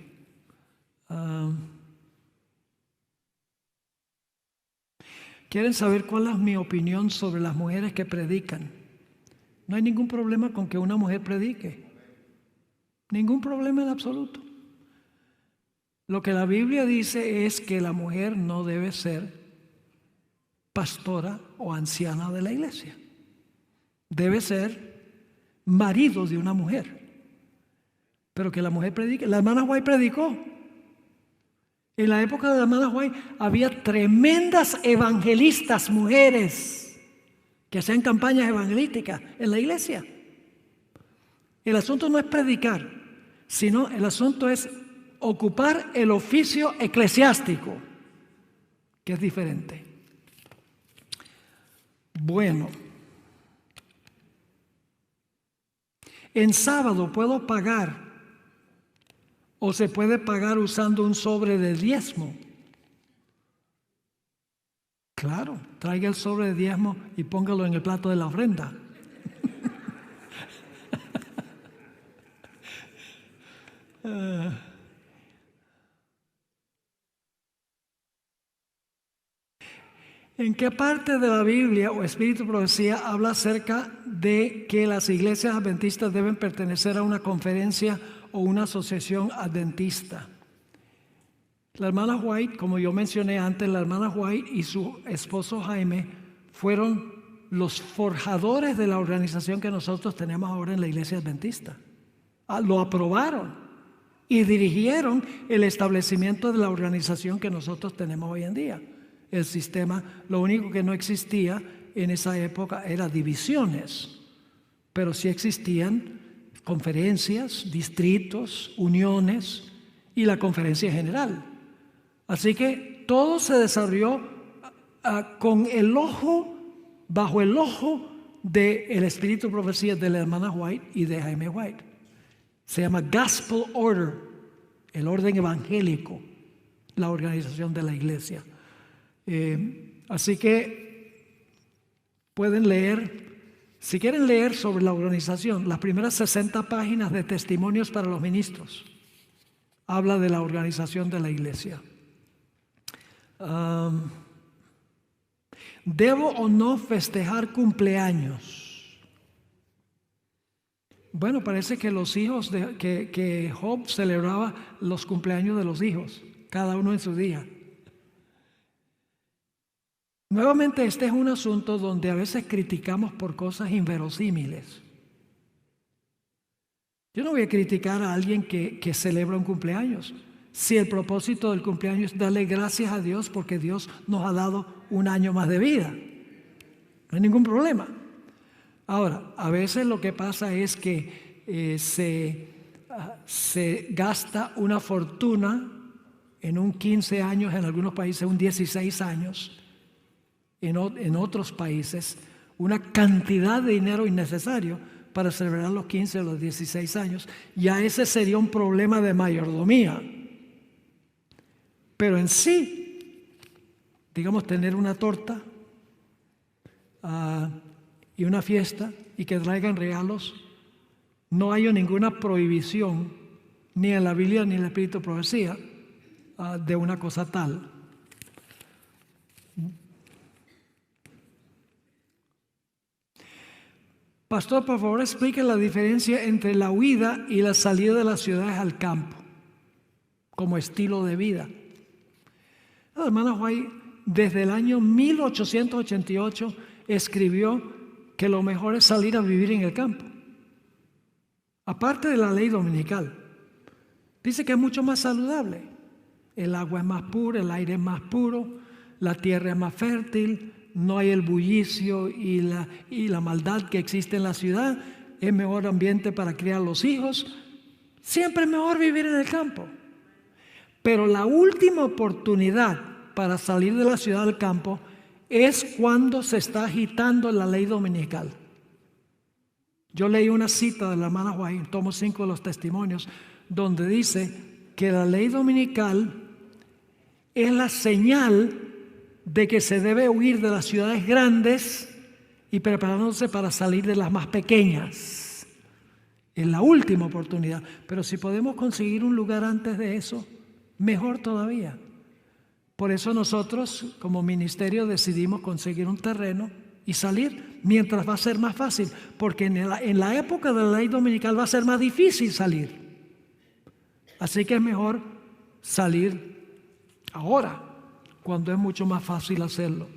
¿Quieren saber cuál es mi opinión sobre las mujeres que predican? No hay ningún problema con que una mujer predique. Ningún problema en absoluto. Lo que la Biblia dice es que la mujer no debe ser pastora o anciana de la iglesia. Debe ser marido de una mujer. Pero que la mujer predique. La hermana White predicó. En la época de la hermana White había tremendas evangelistas, mujeres, que hacían campañas evangelísticas en la iglesia. El asunto no es predicar, sino el asunto es ocupar el oficio eclesiástico, que es diferente. Bueno, en sábado puedo pagar, o se puede pagar usando un sobre de diezmo. Claro, traiga el sobre de diezmo y póngalo en el plato de la ofrenda. ¿En qué parte de la Biblia o Espíritu Profecía habla acerca de que las iglesias adventistas deben pertenecer a una conferencia o una asociación adventista? La hermana White, como yo mencioné antes, la hermana White y su esposo Jaime fueron los forjadores de la organización que nosotros tenemos ahora en la iglesia adventista. Lo aprobaron y dirigieron el establecimiento de la organización que nosotros tenemos hoy en día. El sistema, lo único que no existía en esa época era divisiones, pero sí existían conferencias, distritos, uniones y la conferencia general. Así que todo se desarrolló con el ojo, bajo el ojo del Espíritu de Profecía de la hermana White y de Jaime White. Se llama Gospel Order, el orden evangélico, la organización de la iglesia. Así que pueden leer, si quieren leer sobre la organización, las primeras 60 páginas de Testimonios para los Ministros habla de la organización de la iglesia. ¿Debo o no festejar cumpleaños? Bueno, parece que los hijos que Job celebraba los cumpleaños de los hijos, cada uno en su día. Nuevamente, este es un asunto donde a veces criticamos por cosas inverosímiles. Yo no voy a criticar a alguien que celebra un cumpleaños. Si el propósito del cumpleaños es darle gracias a Dios porque Dios nos ha dado un año más de vida, no hay ningún problema. Ahora, a veces lo que pasa es que se gasta una fortuna en un 15 años, en algunos países un 16 años, en otros países, una cantidad de dinero innecesario para celebrar los 15 o los 16 años. Ya ese sería un problema de mayordomía. Pero en sí, digamos, tener una torta y una fiesta y que traigan regalos, no hay ninguna prohibición, ni en la Biblia ni en el Espíritu de Profecía, de una cosa tal. Pastor, por favor, explique la diferencia entre la huida y la salida de las ciudades al campo como estilo de vida. La hermana White, desde el año 1888, escribió que lo mejor es salir a vivir en el campo. Aparte de la ley dominical, dice que es mucho más saludable. El agua es más pura, el aire es más puro, la tierra es más fértil, no hay el bullicio y la maldad que existe en la ciudad, es mejor ambiente para criar los hijos. Siempre es mejor vivir en el campo. Pero la última oportunidad para salir de la ciudad al campo es cuando se está agitando la ley dominical. Yo leí una cita de la hermana White, tomo 5 de los testimonios, donde dice que la ley dominical es la señal de que se debe huir de las ciudades grandes y preparándose para salir de las más pequeñas. Es la última oportunidad. Pero si podemos conseguir un lugar antes de eso, mejor todavía. Por eso nosotros como ministerio decidimos conseguir un terreno y salir mientras va a ser más fácil, porque en la época de la ley dominical va a ser más difícil salir. Así que es mejor salir ahora, cuando es mucho más fácil hacerlo.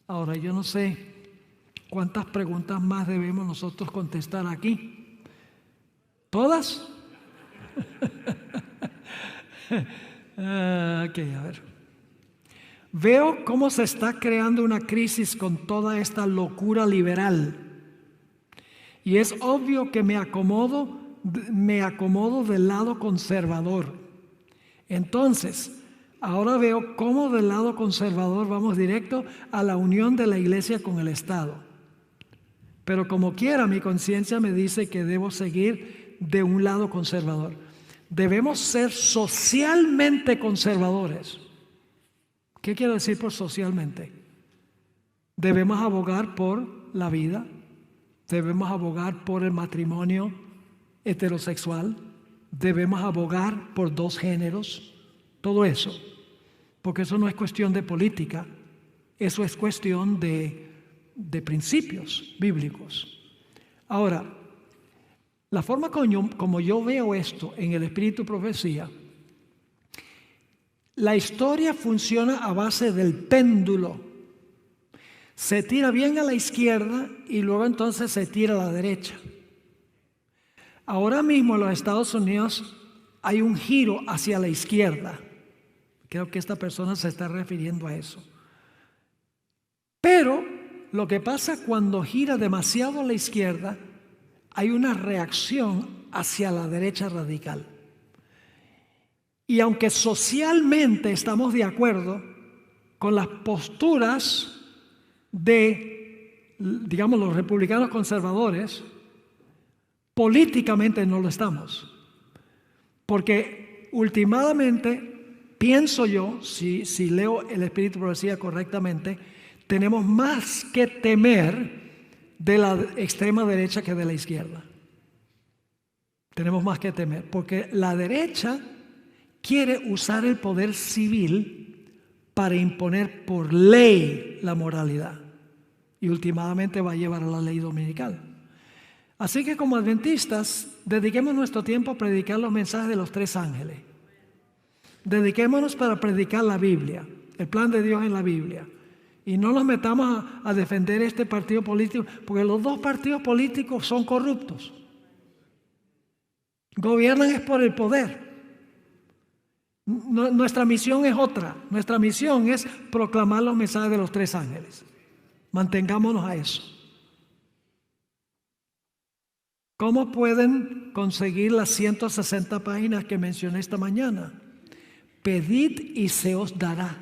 Ahora, yo no sé cuántas preguntas más debemos nosotros contestar aquí. ¿Todas? Ok, a ver. Veo cómo se está creando una crisis con toda esta locura liberal. Y es obvio que me acomodo del lado conservador. Entonces, ahora veo cómo del lado conservador vamos directo a la unión de la iglesia con el Estado. Pero como quiera, mi conciencia me dice que debo seguir de un lado conservador. Debemos ser socialmente conservadores. ¿Qué quiero decir por socialmente? Debemos abogar por la vida, debemos abogar por el matrimonio heterosexual, debemos abogar por 2 géneros, todo eso, porque eso no es cuestión de política, eso es cuestión de principios bíblicos. Ahora, la forma como yo veo esto en el Espíritu Profecía, la historia funciona a base del péndulo. Se tira bien a la izquierda y luego entonces se tira a la derecha. Ahora mismo en los Estados Unidos hay un giro hacia la izquierda. Creo que esta persona se está refiriendo a eso. Pero lo que pasa cuando gira demasiado a la izquierda, hay una reacción hacia la derecha radical. Y aunque socialmente estamos de acuerdo con las posturas de, digamos, los republicanos conservadores, políticamente no lo estamos. Porque últimamente, pienso yo, si leo el Espíritu de Profecía correctamente, tenemos más que temer de la extrema derecha que de la izquierda. Tenemos más que temer, porque la derecha quiere usar el poder civil para imponer por ley la moralidad y últimamente va a llevar a la ley dominical. Así que como adventistas, dediquemos nuestro tiempo a predicar los mensajes de los 3 ángeles. Dediquémonos para predicar la Biblia, el plan de Dios en la Biblia. Y no nos metamos a defender este partido político, porque los dos partidos políticos son corruptos. Gobiernan es por el poder. Nuestra misión es otra. Nuestra misión es proclamar los mensajes de los 3 ángeles. Mantengámonos a eso. ¿Cómo pueden conseguir las 160 páginas que mencioné esta mañana? Pedid y se os dará.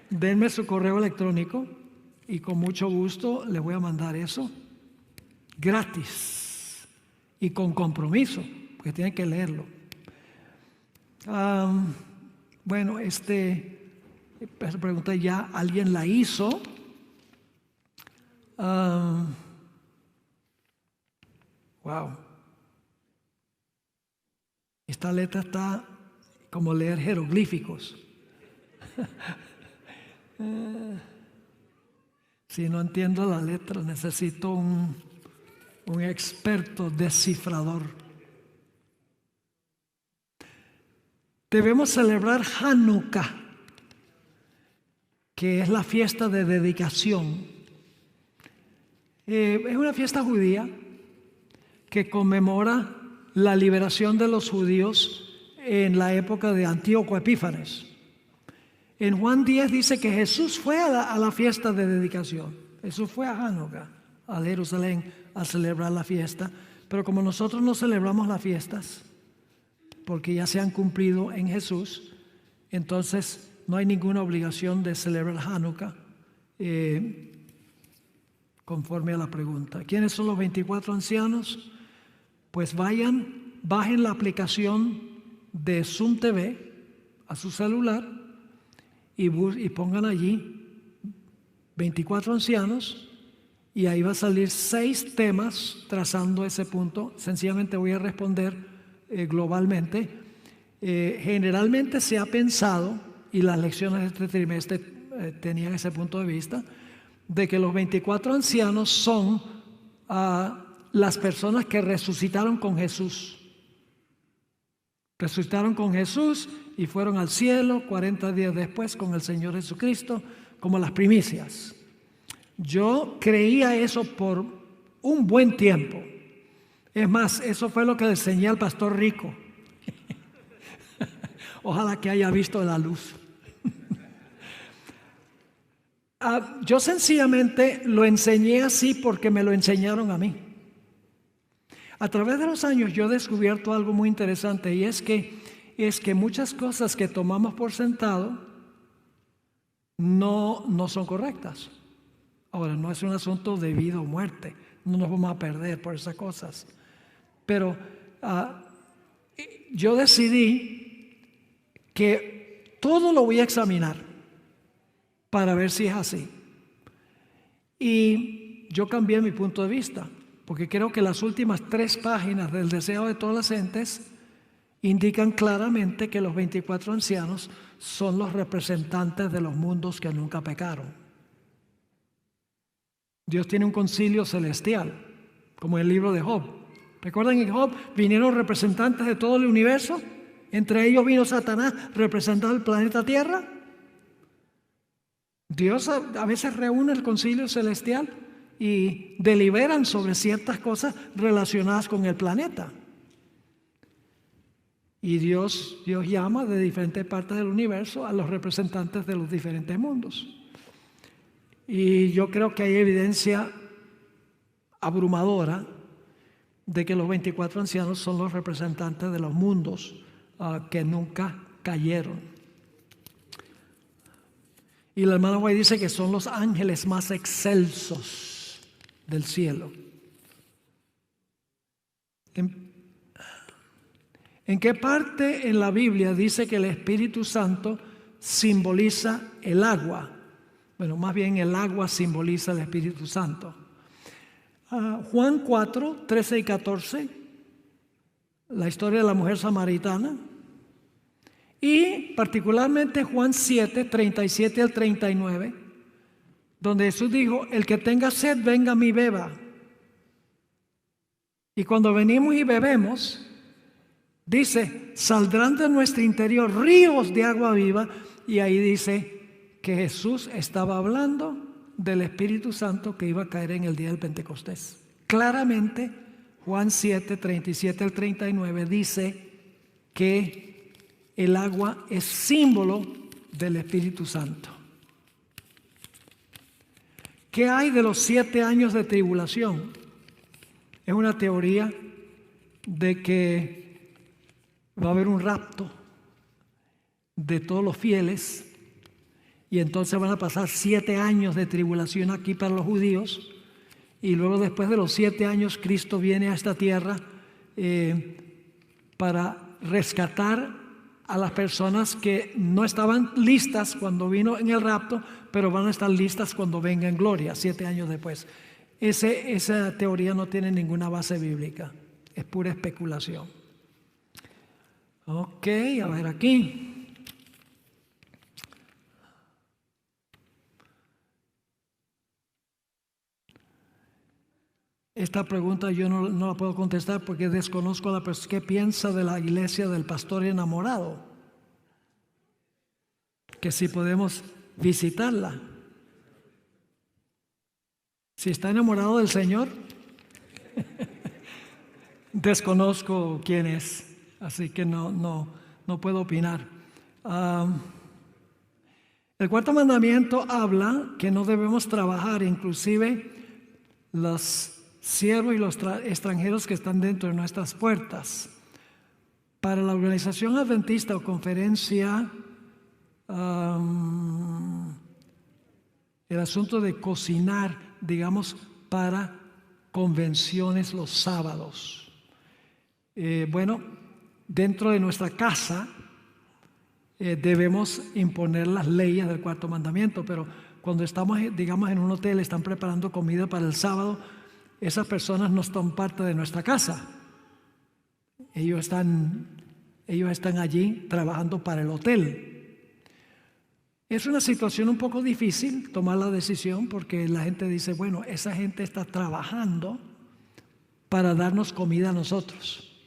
Denme su correo electrónico y con mucho gusto les voy a mandar eso gratis y con compromiso, porque tienen que leerlo. Bueno, esa pregunta ya alguien la hizo. Wow. Esta letra está como leer jeroglíficos. Si no entiendo la letra, necesito un experto descifrador. Debemos celebrar Hanukkah, que es la fiesta de dedicación. Es una fiesta judía que conmemora la liberación de los judíos en la época de Antíoco Epífanes. En Juan 10 dice que Jesús fue a la fiesta de dedicación. Jesús fue a Hanukkah, a Jerusalén, a celebrar la fiesta. Pero como nosotros no celebramos las fiestas, porque ya se han cumplido en Jesús, entonces no hay ninguna obligación de celebrar Hanukkah, conforme a la pregunta. ¿Quiénes son los 24 ancianos? Pues bajen la aplicación de Zoom TV a su celular y pongan allí 24 ancianos y ahí va a salir 6 temas trazando ese punto. Sencillamente voy a responder globalmente. Generalmente se ha pensado, y las lecciones de este trimestre tenían ese punto de vista, de que los 24 ancianos son las personas que resucitaron con Jesús. Resucitaron con Jesús y fueron al cielo 40 días después con el Señor Jesucristo como las primicias. Yo creía eso por un buen tiempo. Es más, eso fue lo que le enseñé al pastor Rico. Ojalá que haya visto la luz. Yo sencillamente lo enseñé así porque me lo enseñaron a mí. A través de los años yo he descubierto algo muy interesante y es que muchas cosas que tomamos por sentado no son correctas. Ahora, no es un asunto de vida o muerte, no nos vamos a perder por esas cosas. Pero yo decidí que todo lo voy a examinar para ver si es así. Y yo cambié mi punto de vista, porque creo que las últimas 3 páginas del deseo de todas las gentes indican claramente que los 24 ancianos son los representantes de los mundos que nunca pecaron. Dios tiene un concilio celestial, como en el libro de Job. ¿Recuerdan en Job? Vinieron representantes de todo el universo. Entre ellos vino Satanás representando el planeta Tierra. Dios a veces reúne el concilio celestial y deliberan sobre ciertas cosas relacionadas con el planeta. Y Dios llama de diferentes partes del universo a los representantes de los diferentes mundos. Y yo creo que hay evidencia abrumadora de que los 24 ancianos son los representantes de los mundos que nunca cayeron. Y la hermana White dice que son los ángeles más excelsos del cielo. ¿En qué parte en la Biblia dice que el Espíritu Santo simboliza el agua? Bueno, más bien el agua simboliza el Espíritu Santo. Juan 4, 13 y 14, la historia de la mujer samaritana. Y particularmente Juan 7, 37 al 39, donde Jesús dijo: el que tenga sed, venga a mí, beba. Y cuando venimos y bebemos, dice, saldrán de nuestro interior ríos de agua viva. Y ahí dice que Jesús estaba hablando del Espíritu Santo que iba a caer en el día del Pentecostés. Claramente, Juan 7, 37 al 39 dice que el agua es símbolo del Espíritu Santo. ¿Qué hay de los 7 años de tribulación? Es una teoría de que va a haber un rapto de todos los fieles y entonces van a pasar 7 años de tribulación aquí para los judíos, y luego después de los 7 años Cristo viene a esta tierra para rescatar a las personas que no estaban listas cuando vino en el rapto, pero van a estar listas cuando venga en gloria 7 años después. Esa teoría no tiene ninguna base bíblica, es pura especulación. Ok, a ver aquí. Esta pregunta yo no la puedo contestar porque desconozco a la persona que piensa de la iglesia del pastor enamorado. Que si podemos visitarla. Si está enamorado del Señor, desconozco quién es, así que no puedo opinar. El cuarto mandamiento habla que no debemos trabajar, inclusive los siervos y los extranjeros que están dentro de nuestras puertas. Para la organización adventista o conferencia, el asunto de cocinar, digamos, para convenciones los sábados. Bueno, dentro de nuestra casa debemos imponer las leyes del cuarto mandamiento, pero cuando estamos, digamos, en un hotel, están preparando comida para el sábado, esas personas no son parte de nuestra casa. Ellos están allí trabajando para el hotel. Es una situación un poco difícil tomar la decisión porque la gente dice, bueno, esa gente está trabajando para darnos comida a nosotros.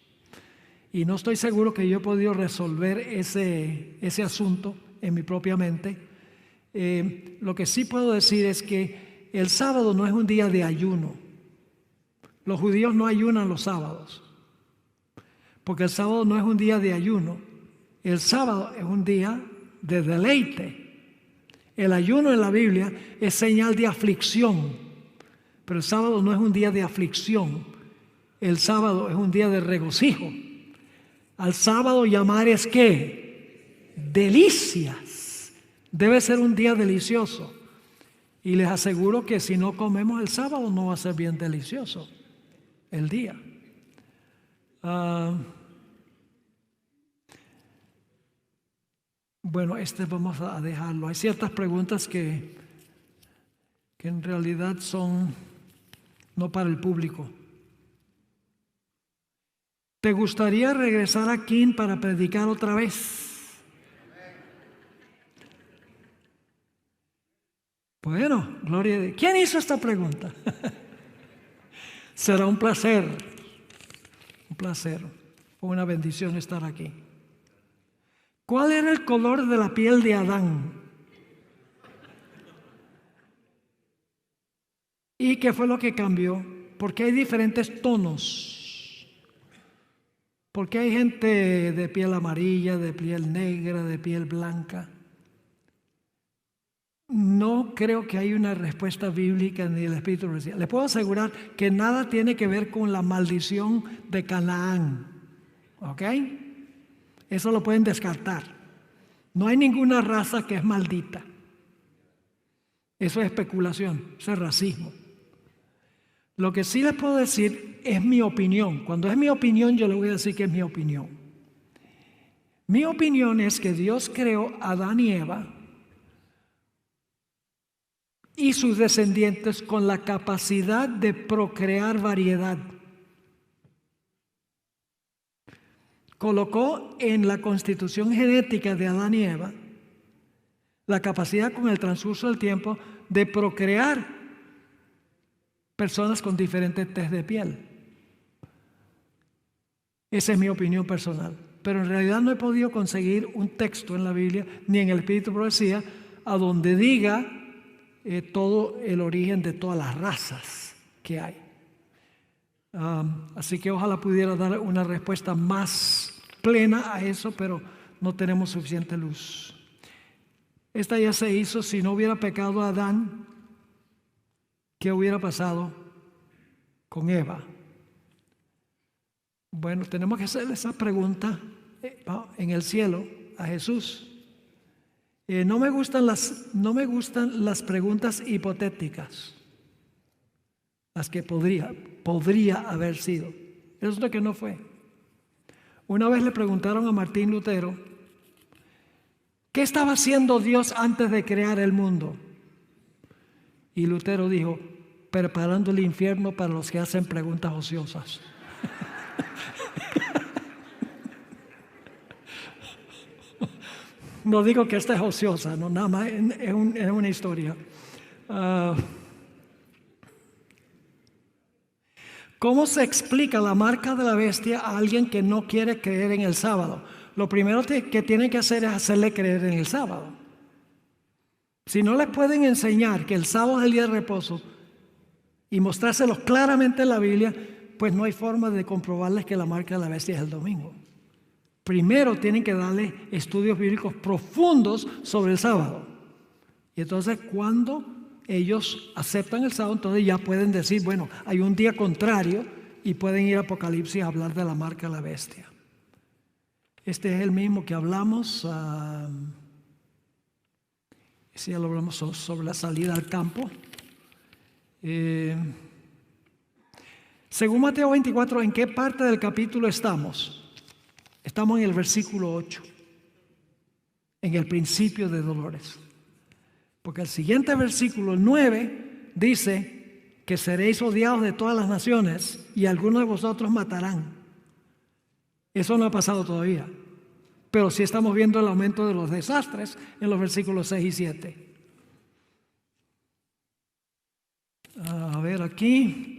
Y no estoy seguro que yo he podido resolver ese asunto en mi propia mente. Lo que sí puedo decir es que el sábado no es un día de ayuno. Los judíos no ayunan los sábados, porque el sábado no es un día de ayuno. El sábado es un día de deleite. El ayuno en la Biblia es señal de aflicción, pero el sábado no es un día de aflicción. El sábado es un día de regocijo. Al sábado llamar es ¿qué? Delicias. Debe ser un día delicioso. Y les aseguro que si no comemos el sábado no va a ser bien delicioso el día. Bueno, vamos a dejarlo. Hay ciertas preguntas que en realidad son no para el público. ¿Te gustaría regresar a King para predicar otra vez? Bueno, gloria a Dios. ¿Quién hizo esta pregunta? Será un placer. Un placer. Fue una bendición estar aquí. ¿Cuál era el color de la piel de Adán? ¿Y qué fue lo que cambió? Porque hay diferentes tonos. Porque hay gente de piel amarilla, de piel negra, de piel blanca. No creo que haya una respuesta bíblica ni del Espíritu profecía. Les puedo asegurar que nada tiene que ver con la maldición de Canaán. ¿Ok? Eso lo pueden descartar. No hay ninguna raza que es maldita. Eso es especulación, eso es racismo. Lo que sí les puedo decir es mi opinión. Cuando es mi opinión, yo le voy a decir que es mi opinión. Mi opinión es que Dios creó a Adán y Eva y sus descendientes con la capacidad de procrear variedad. Colocó en la constitución genética de Adán y Eva la capacidad con el transcurso del tiempo de procrear personas con diferentes tez de piel. Esa es mi opinión personal. Pero en realidad no he podido conseguir un texto en la Biblia ni en el Espíritu de Profecía a donde diga todo el origen de todas las razas que hay. Así que ojalá pudiera dar una respuesta más plena a eso, pero no tenemos suficiente luz. Esta ya se hizo. Si no hubiera pecado Adán, ¿qué hubiera pasado con Eva? Bueno, tenemos que hacer esa pregunta en el cielo a Jesús. No me gustan las preguntas hipotéticas, las que podría haber sido. Eso es lo que no fue. Una vez le preguntaron a Martín Lutero, ¿qué estaba haciendo Dios antes de crear el mundo? Y Lutero dijo, preparando el infierno para los que hacen preguntas ociosas. No digo que esta es ociosa, no, nada más es una historia. ¿Cómo se explica la marca de la bestia a alguien que no quiere creer en el sábado? Lo primero que tienen que hacer es hacerle creer en el sábado. Si no les pueden enseñar que el sábado es el día de reposo y mostrárselos claramente en la Biblia, pues no hay forma de comprobarles que la marca de la bestia es el domingo. Primero tienen que darle estudios bíblicos profundos sobre el sábado. Y entonces cuando ellos aceptan el sábado, entonces ya pueden decir, bueno, hay un día contrario y pueden ir a Apocalipsis a hablar de la marca de la bestia. Este es el mismo que hablamos, si ya lo hablamos sobre la salida al campo. Según Mateo 24, ¿en qué parte del capítulo estamos? Estamos en el versículo 8, en el principio de dolores. Porque el siguiente versículo, el 9, dice que seréis odiados de todas las naciones y algunos de vosotros matarán. Eso no ha pasado todavía, pero sí estamos viendo el aumento de los desastres en los versículos 6 y 7. A ver aquí.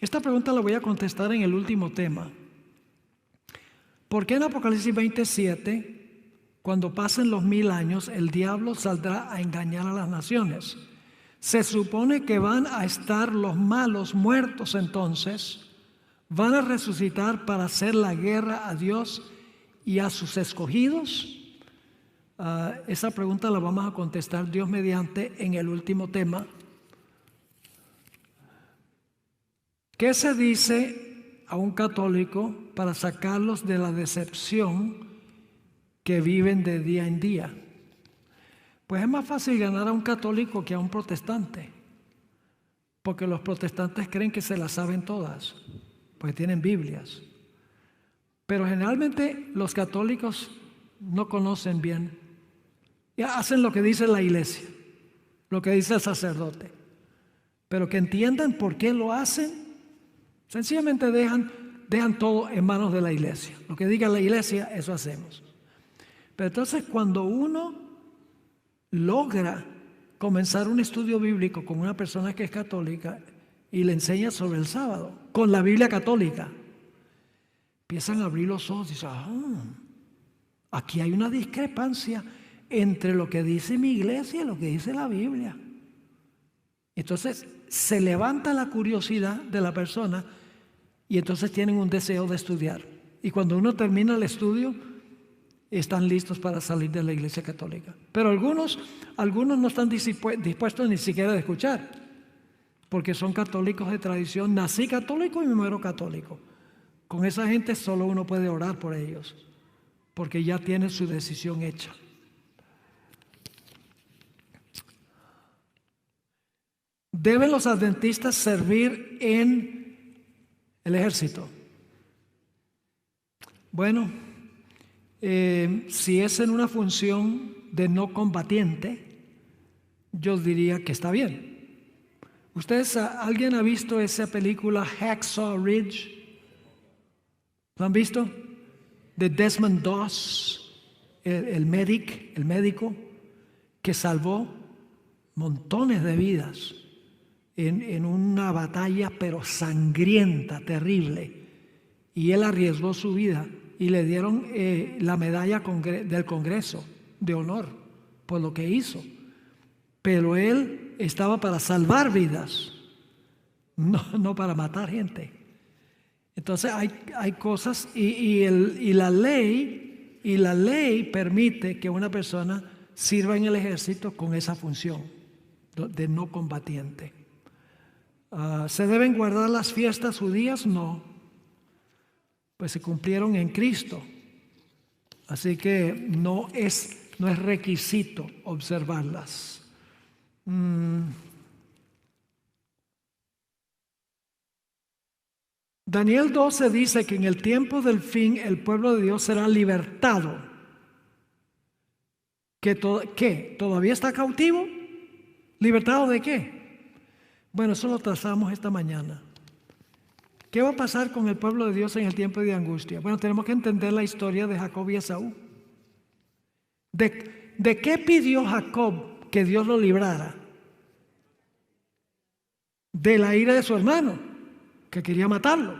Esta pregunta la voy a contestar en el último tema. ¿Por qué en Apocalipsis 27, cuando pasen los 1000 años, el diablo saldrá a engañar a las naciones? Se supone que van a estar los malos muertos entonces, van a resucitar para hacer la guerra a Dios y a sus escogidos. Esa pregunta la vamos a contestar Dios mediante en el último tema. ¿Qué se dice a un católico para sacarlos de la decepción que viven de día en día? Pues es más fácil ganar a un católico que a un protestante, porque los protestantes creen que se las saben todas, pues tienen Biblias. Pero generalmente los católicos no conocen bien, y hacen lo que dice la iglesia, lo que dice el sacerdote, pero que entiendan por qué lo hacen. Sencillamente dejan todo en manos de la iglesia. Lo que diga la iglesia, eso hacemos. Pero entonces cuando uno logra comenzar un estudio bíblico con una persona que es católica y le enseña sobre el sábado, con la Biblia católica, empiezan a abrir los ojos y dicen, aquí hay una discrepancia entre lo que dice mi iglesia y lo que dice la Biblia. Entonces se levanta la curiosidad de la persona y entonces tienen un deseo de estudiar. Y cuando uno termina el estudio, están listos para salir de la iglesia católica. Pero algunos no están dispuestos ni siquiera a escuchar, porque son católicos de tradición. Nací católico y me muero católico. Con esa gente solo uno puede orar por ellos, porque ya tienen su decisión hecha. ¿Deben los adventistas servir en el ejército? Bueno, si es en una función de no combatiente, yo diría que está bien. ¿Alguien ha visto esa película Hacksaw Ridge? ¿Lo han visto? De Desmond Doss, el médico que salvó montones de vidas en una batalla pero sangrienta, terrible, y él arriesgó su vida y le dieron la medalla del Congreso de honor por lo que hizo. Pero él estaba para salvar vidas, no para matar gente. Entonces hay cosas y la ley permite que una persona sirva en el ejército con esa función de no combatiente. ¿Se deben guardar las fiestas judías? No, pues se cumplieron en Cristo, así que no es requisito observarlas. Daniel 12 dice que en el tiempo del fin el pueblo de Dios será libertado. ¿Qué? ¿Todavía está cautivo? ¿Libertado de qué? Bueno, eso lo trazamos esta mañana. ¿Qué va a pasar con el pueblo de Dios en el tiempo de angustia? Bueno, tenemos que entender la historia de Jacob y Esaú. ¿De qué pidió Jacob que Dios lo librara? De la ira de su hermano, que quería matarlo.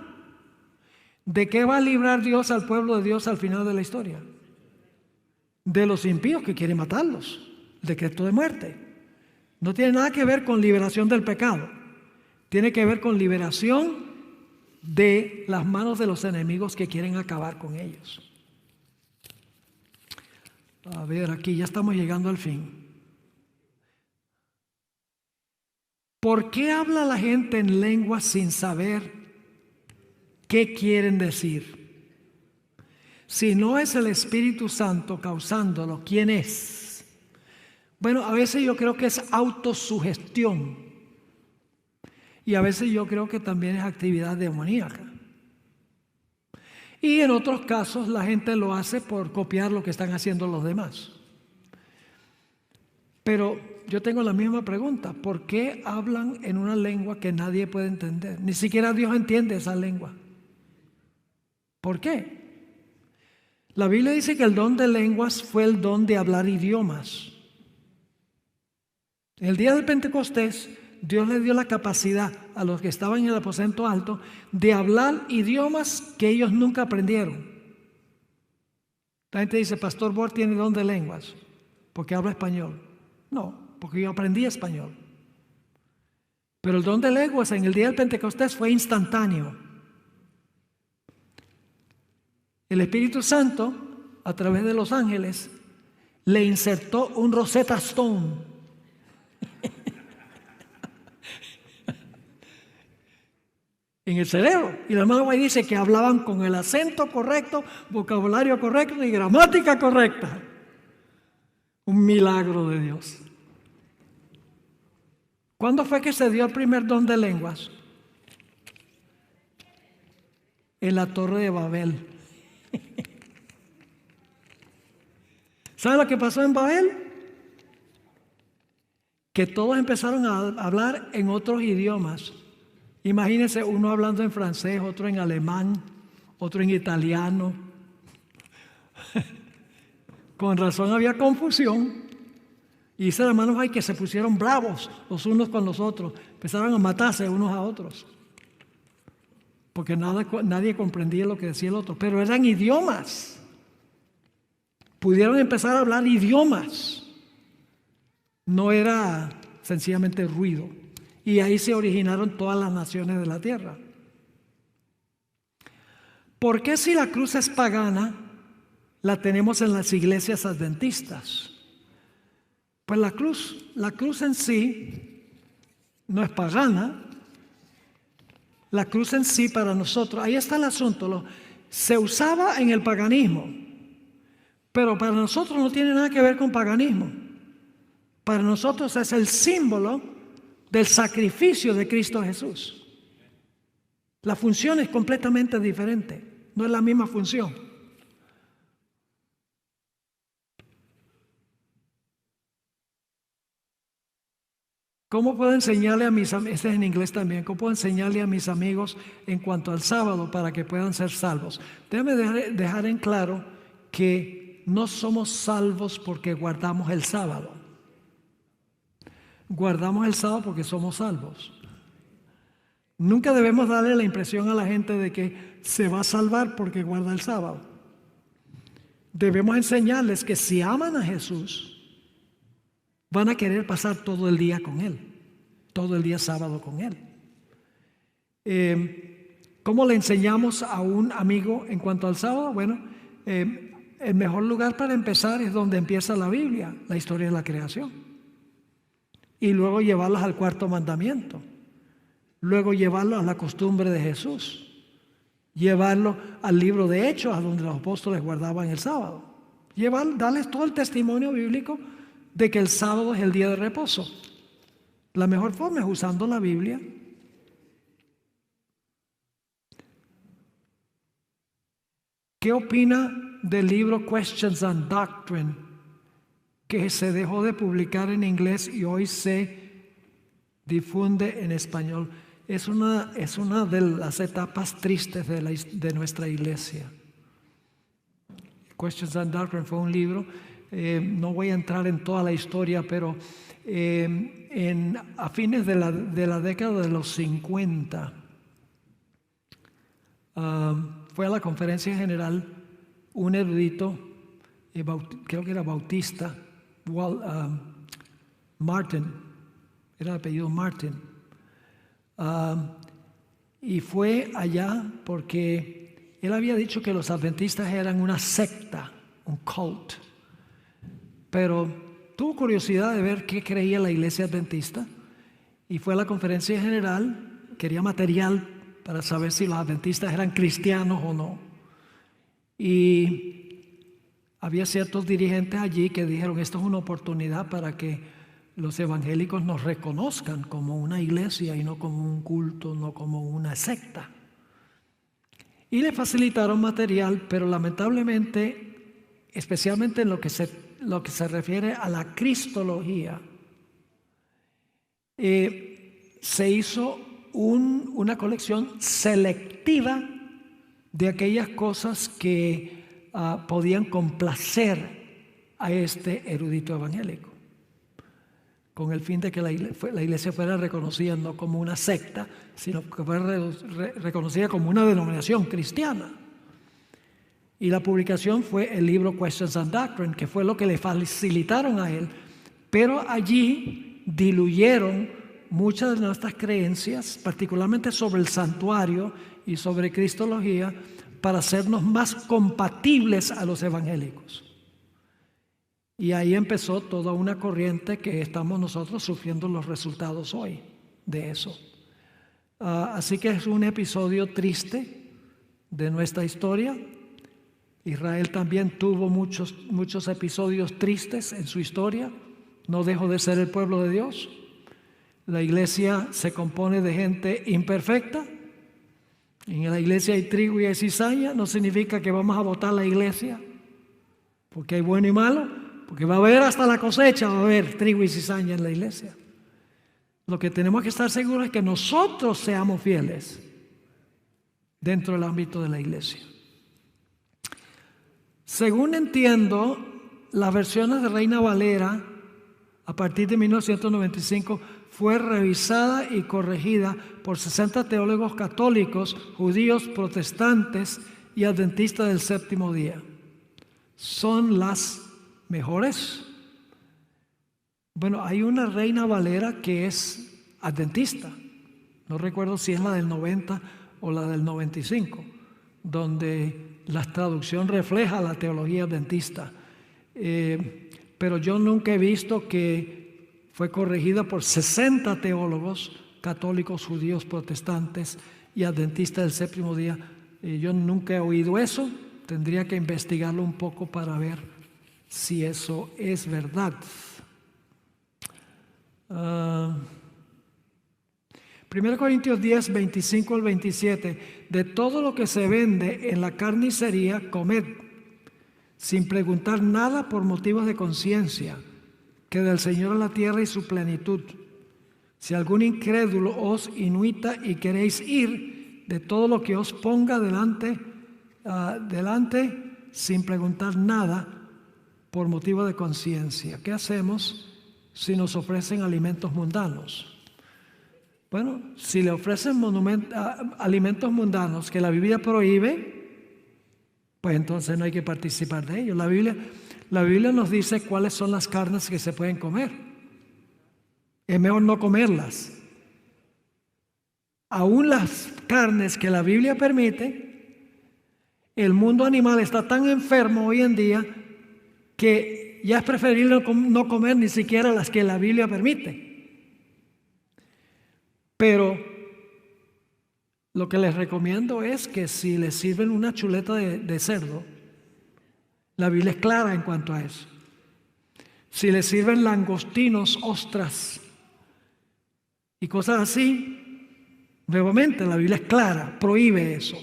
¿De qué va a librar Dios al pueblo de Dios al final de la historia? De los impíos que quieren matarlos. El decreto de muerte. No tiene nada que ver con liberación del pecado. Tiene que ver con liberación de las manos de los enemigos que quieren acabar con ellos. A ver, aquí ya estamos llegando al fin. ¿Por qué habla la gente en lenguas sin saber qué quieren decir? Si no es el Espíritu Santo causándolo, ¿quién es? Bueno, a veces yo creo que es autosugestión y a veces yo creo que también es actividad demoníaca. Y en otros casos la gente lo hace por copiar lo que están haciendo los demás. Pero yo tengo la misma pregunta: ¿por qué hablan en una lengua que nadie puede entender? Ni siquiera Dios entiende esa lengua. ¿Por qué? La Biblia dice que el don de lenguas fue el don de hablar idiomas. En el día del Pentecostés, Dios le dio la capacidad a los que estaban en el aposento alto de hablar idiomas que ellos nunca aprendieron. La gente dice: Pastor Bor tiene don de lenguas porque habla español. No, porque yo aprendí español. Pero el don de lenguas en el día del Pentecostés fue instantáneo. El Espíritu Santo, a través de los ángeles, le insertó un Rosetta Stone en el cerebro. Y la hermana White dice que hablaban con el acento correcto, vocabulario correcto y gramática correcta. Un milagro de Dios. ¿Cuándo fue que se dio el primer don de lenguas? En la Torre de Babel. ¿Sabe lo que pasó en Babel? Que todos empezaron a hablar en otros idiomas. Imagínense, uno hablando en francés, otro en alemán, otro en italiano. Con razón había confusión. Y dice la hermana White que se pusieron bravos los unos con los otros. Empezaron a matarse unos a otros. Porque nadie comprendía lo que decía el otro. Pero eran idiomas. Pudieron empezar a hablar idiomas. No era sencillamente ruido. Y ahí se originaron todas las naciones de la tierra. ¿Por qué si la cruz es pagana, la tenemos en las iglesias adventistas? Pues la cruz en sí no es pagana. La cruz en sí para nosotros, ahí está el asunto, se usaba en el paganismo, pero para nosotros no tiene nada que ver con paganismo. Para nosotros es el símbolo del sacrificio de Cristo Jesús. La función es completamente diferente, no es la misma función. ¿Cómo puedo enseñarle a mis amigos, este es en inglés también, cómo puedo enseñarle a mis amigos en cuanto al sábado para que puedan ser salvos? Déjame dejar en claro que no somos salvos porque guardamos el sábado. Guardamos el sábado porque somos salvos. Nunca debemos darle la impresión a la gente de que se va a salvar porque guarda el sábado. Debemos enseñarles que si aman a Jesús, van a querer pasar todo el día con Él, todo el día sábado con Él. ¿Cómo le enseñamos a un amigo en cuanto al sábado? Bueno, el mejor lugar para empezar es donde empieza la Biblia, la historia de la creación. Y luego llevarlos al cuarto mandamiento. Luego llevarlos a la costumbre de Jesús. Llevarlos al libro de Hechos, a donde los apóstoles guardaban el sábado. Darles todo el testimonio bíblico de que el sábado es el día de reposo. La mejor forma es usando la Biblia. ¿Qué opina del libro Questions on Doctrine, que se dejó de publicar en inglés y hoy se difunde en español? Es una de las etapas tristes de nuestra iglesia. Questions on Doctrine fue un libro, no voy a entrar en toda la historia, pero a fines de la década de los 50, fue a la conferencia general un erudito, creo que era bautista, Martin, era el apellido Martin. Y fue allá porque él había dicho que los adventistas eran una secta, un cult. Pero tuvo curiosidad de ver qué creía la iglesia adventista y fue a la conferencia general, quería material para saber si los adventistas eran cristianos o no. Y había ciertos dirigentes allí que dijeron, esto es una oportunidad para que los evangélicos nos reconozcan como una iglesia y no como un culto, no como una secta. Y le facilitaron material, pero lamentablemente, especialmente en lo que se refiere a la cristología, se hizo una colección selectiva de aquellas cosas que podían complacer a este erudito evangélico, con el fin de que la iglesia fuera reconocida no como una secta, sino que fuera reconocida como una denominación cristiana. Y la publicación fue el libro Questions on Doctrine, que fue lo que le facilitaron a él, pero allí diluyeron muchas de nuestras creencias, particularmente sobre el santuario y sobre cristología, para hacernos más compatibles a los evangélicos. Y ahí empezó toda una corriente que estamos nosotros sufriendo los resultados hoy de eso. Así que es un episodio triste de nuestra historia. Israel también tuvo muchos episodios tristes en su historia. No dejó de ser el pueblo de Dios. La iglesia se compone de gente imperfecta. En la iglesia hay trigo y hay cizaña. No significa que vamos a botar la iglesia, porque hay bueno y malo. Porque va a haber hasta la cosecha, va a haber trigo y cizaña en la iglesia. Lo que tenemos que estar seguros es que nosotros seamos fieles dentro del ámbito de la iglesia. Según entiendo, las versiones de Reina Valera, a partir de 1995, fue revisada y corregida por 60 teólogos católicos, judíos, protestantes y adventistas del séptimo día. Son las mejores. Bueno, hay una Reina Valera que es adventista, no recuerdo si es la del 90 o la del 95, donde la traducción refleja la teología adventista, pero yo nunca he visto que fue corregida por 60 teólogos católicos, judíos, protestantes y adventistas del séptimo día. Yo nunca he oído eso, tendría que investigarlo un poco para ver si eso es verdad. 1 Corintios 10, 25 al 27. De todo lo que se vende en la carnicería, comed, sin preguntar nada por motivos de conciencia, que del Señor es la tierra y su plenitud. Si algún incrédulo os inuita y queréis ir, de todo lo que os ponga delante, sin preguntar nada por motivo de conciencia. ¿Qué hacemos si nos ofrecen alimentos mundanos? Bueno, si le ofrecen alimentos mundanos que la Biblia prohíbe, pues entonces no hay que participar de ellos. La Biblia nos dice cuáles son las carnes que se pueden comer. Es mejor no comerlas. Aún las carnes que la Biblia permite, el mundo animal está tan enfermo hoy en día que ya es preferible no comer ni siquiera las que la Biblia permite. Pero lo que les recomiendo es que si les sirven una chuleta de cerdo, la Biblia es clara en cuanto a eso. Si les sirven langostinos, ostras y cosas así, nuevamente la Biblia es clara, prohíbe eso.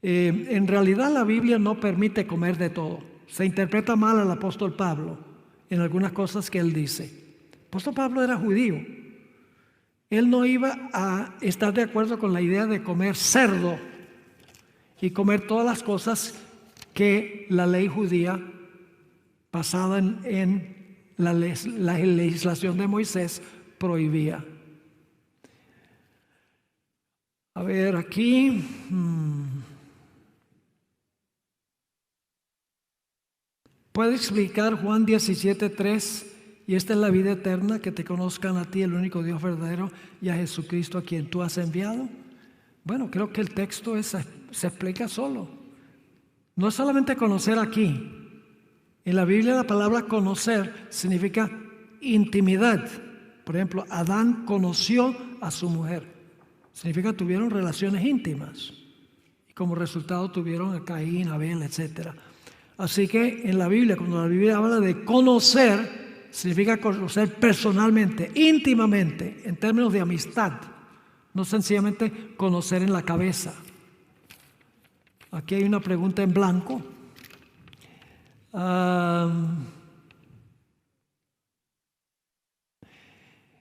En realidad la Biblia no permite comer de todo. Se interpreta mal al apóstol Pablo en algunas cosas que él dice. El apóstol Pablo era judío. Él no iba a estar de acuerdo con la idea de comer cerdo y comer todas las cosas que la ley judía, basada en la legislación de Moisés, prohibía. A ver, aquí. ¿Puede explicar Juan 17:3? Y esta es la vida eterna, que te conozcan a ti, el único Dios verdadero, y a Jesucristo a quien tú has enviado. Bueno, creo que el texto se explica solo. No es solamente conocer aquí. En la Biblia la palabra conocer significa intimidad. Por ejemplo, Adán conoció a su mujer. Significa que tuvieron relaciones íntimas. Y como resultado tuvieron a Caín, Abel, etc. Así que en la Biblia, cuando la Biblia habla de conocer, significa conocer personalmente, íntimamente, en términos de amistad, no sencillamente conocer en la cabeza. Aquí hay una pregunta en blanco.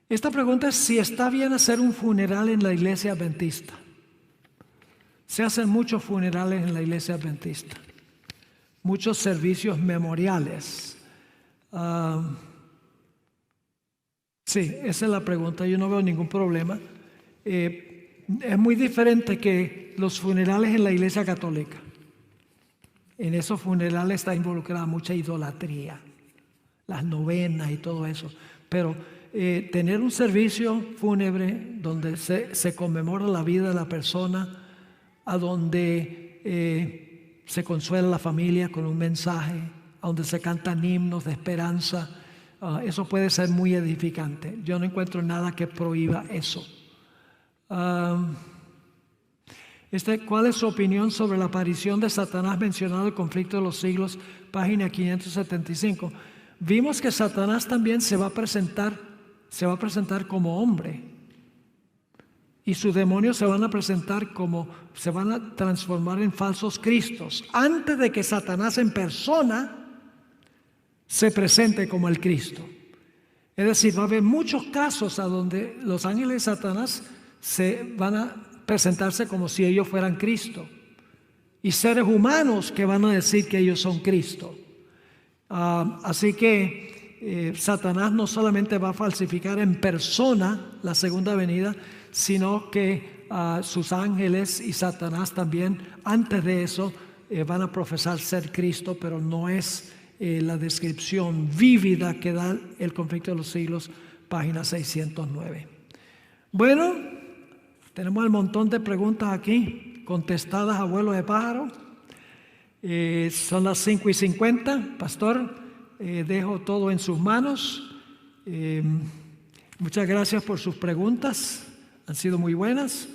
Esta pregunta es si está bien hacer un funeral en la iglesia adventista. Se hacen muchos funerales en la iglesia adventista, muchos servicios memoriales. Sí, esa es la pregunta. Yo no veo ningún problema. Es muy diferente que los funerales en la iglesia católica. En esos funerales está involucrada mucha idolatría, las novenas y todo eso. Pero tener un servicio fúnebre donde se conmemora la vida de la persona, a donde se consuela la familia con un mensaje, a donde se cantan himnos de esperanza, eso puede ser muy edificante. Yo no encuentro nada que prohíba eso. ¿Cuál es su opinión sobre la aparición de Satanás mencionado en el conflicto de los siglos? Página 575. Vimos que Satanás también se va a presentar como hombre. Y sus demonios se van a transformar en falsos cristos. Antes de que Satanás en persona se presente como el Cristo. Es decir, va a haber muchos casos a donde los ángeles de Satanás se van a presentarse como si ellos fueran Cristo, y seres humanos que van a decir que ellos son Cristo. Así que Satanás no solamente va a falsificar en persona la segunda venida, sino que sus ángeles y Satanás también, antes de eso, van a profesar ser Cristo, pero no es la descripción vívida que da el conflicto de los siglos, página 609. Bueno, tenemos el montón de preguntas aquí, contestadas a vuelo de pájaro. Son las 5:50. Pastor, dejo todo en sus manos. Muchas gracias por sus preguntas, han sido muy buenas.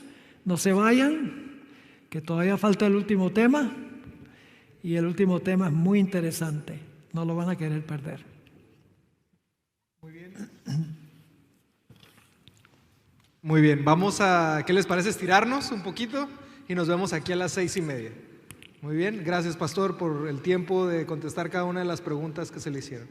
No se vayan, que todavía falta el último tema, y el último tema es muy interesante. No lo van a querer perder. Muy bien. Muy bien, ¿qué les parece estirarnos un poquito? Y nos vemos aquí a las 6:30. Muy bien, gracias pastor por el tiempo de contestar cada una de las preguntas que se le hicieron.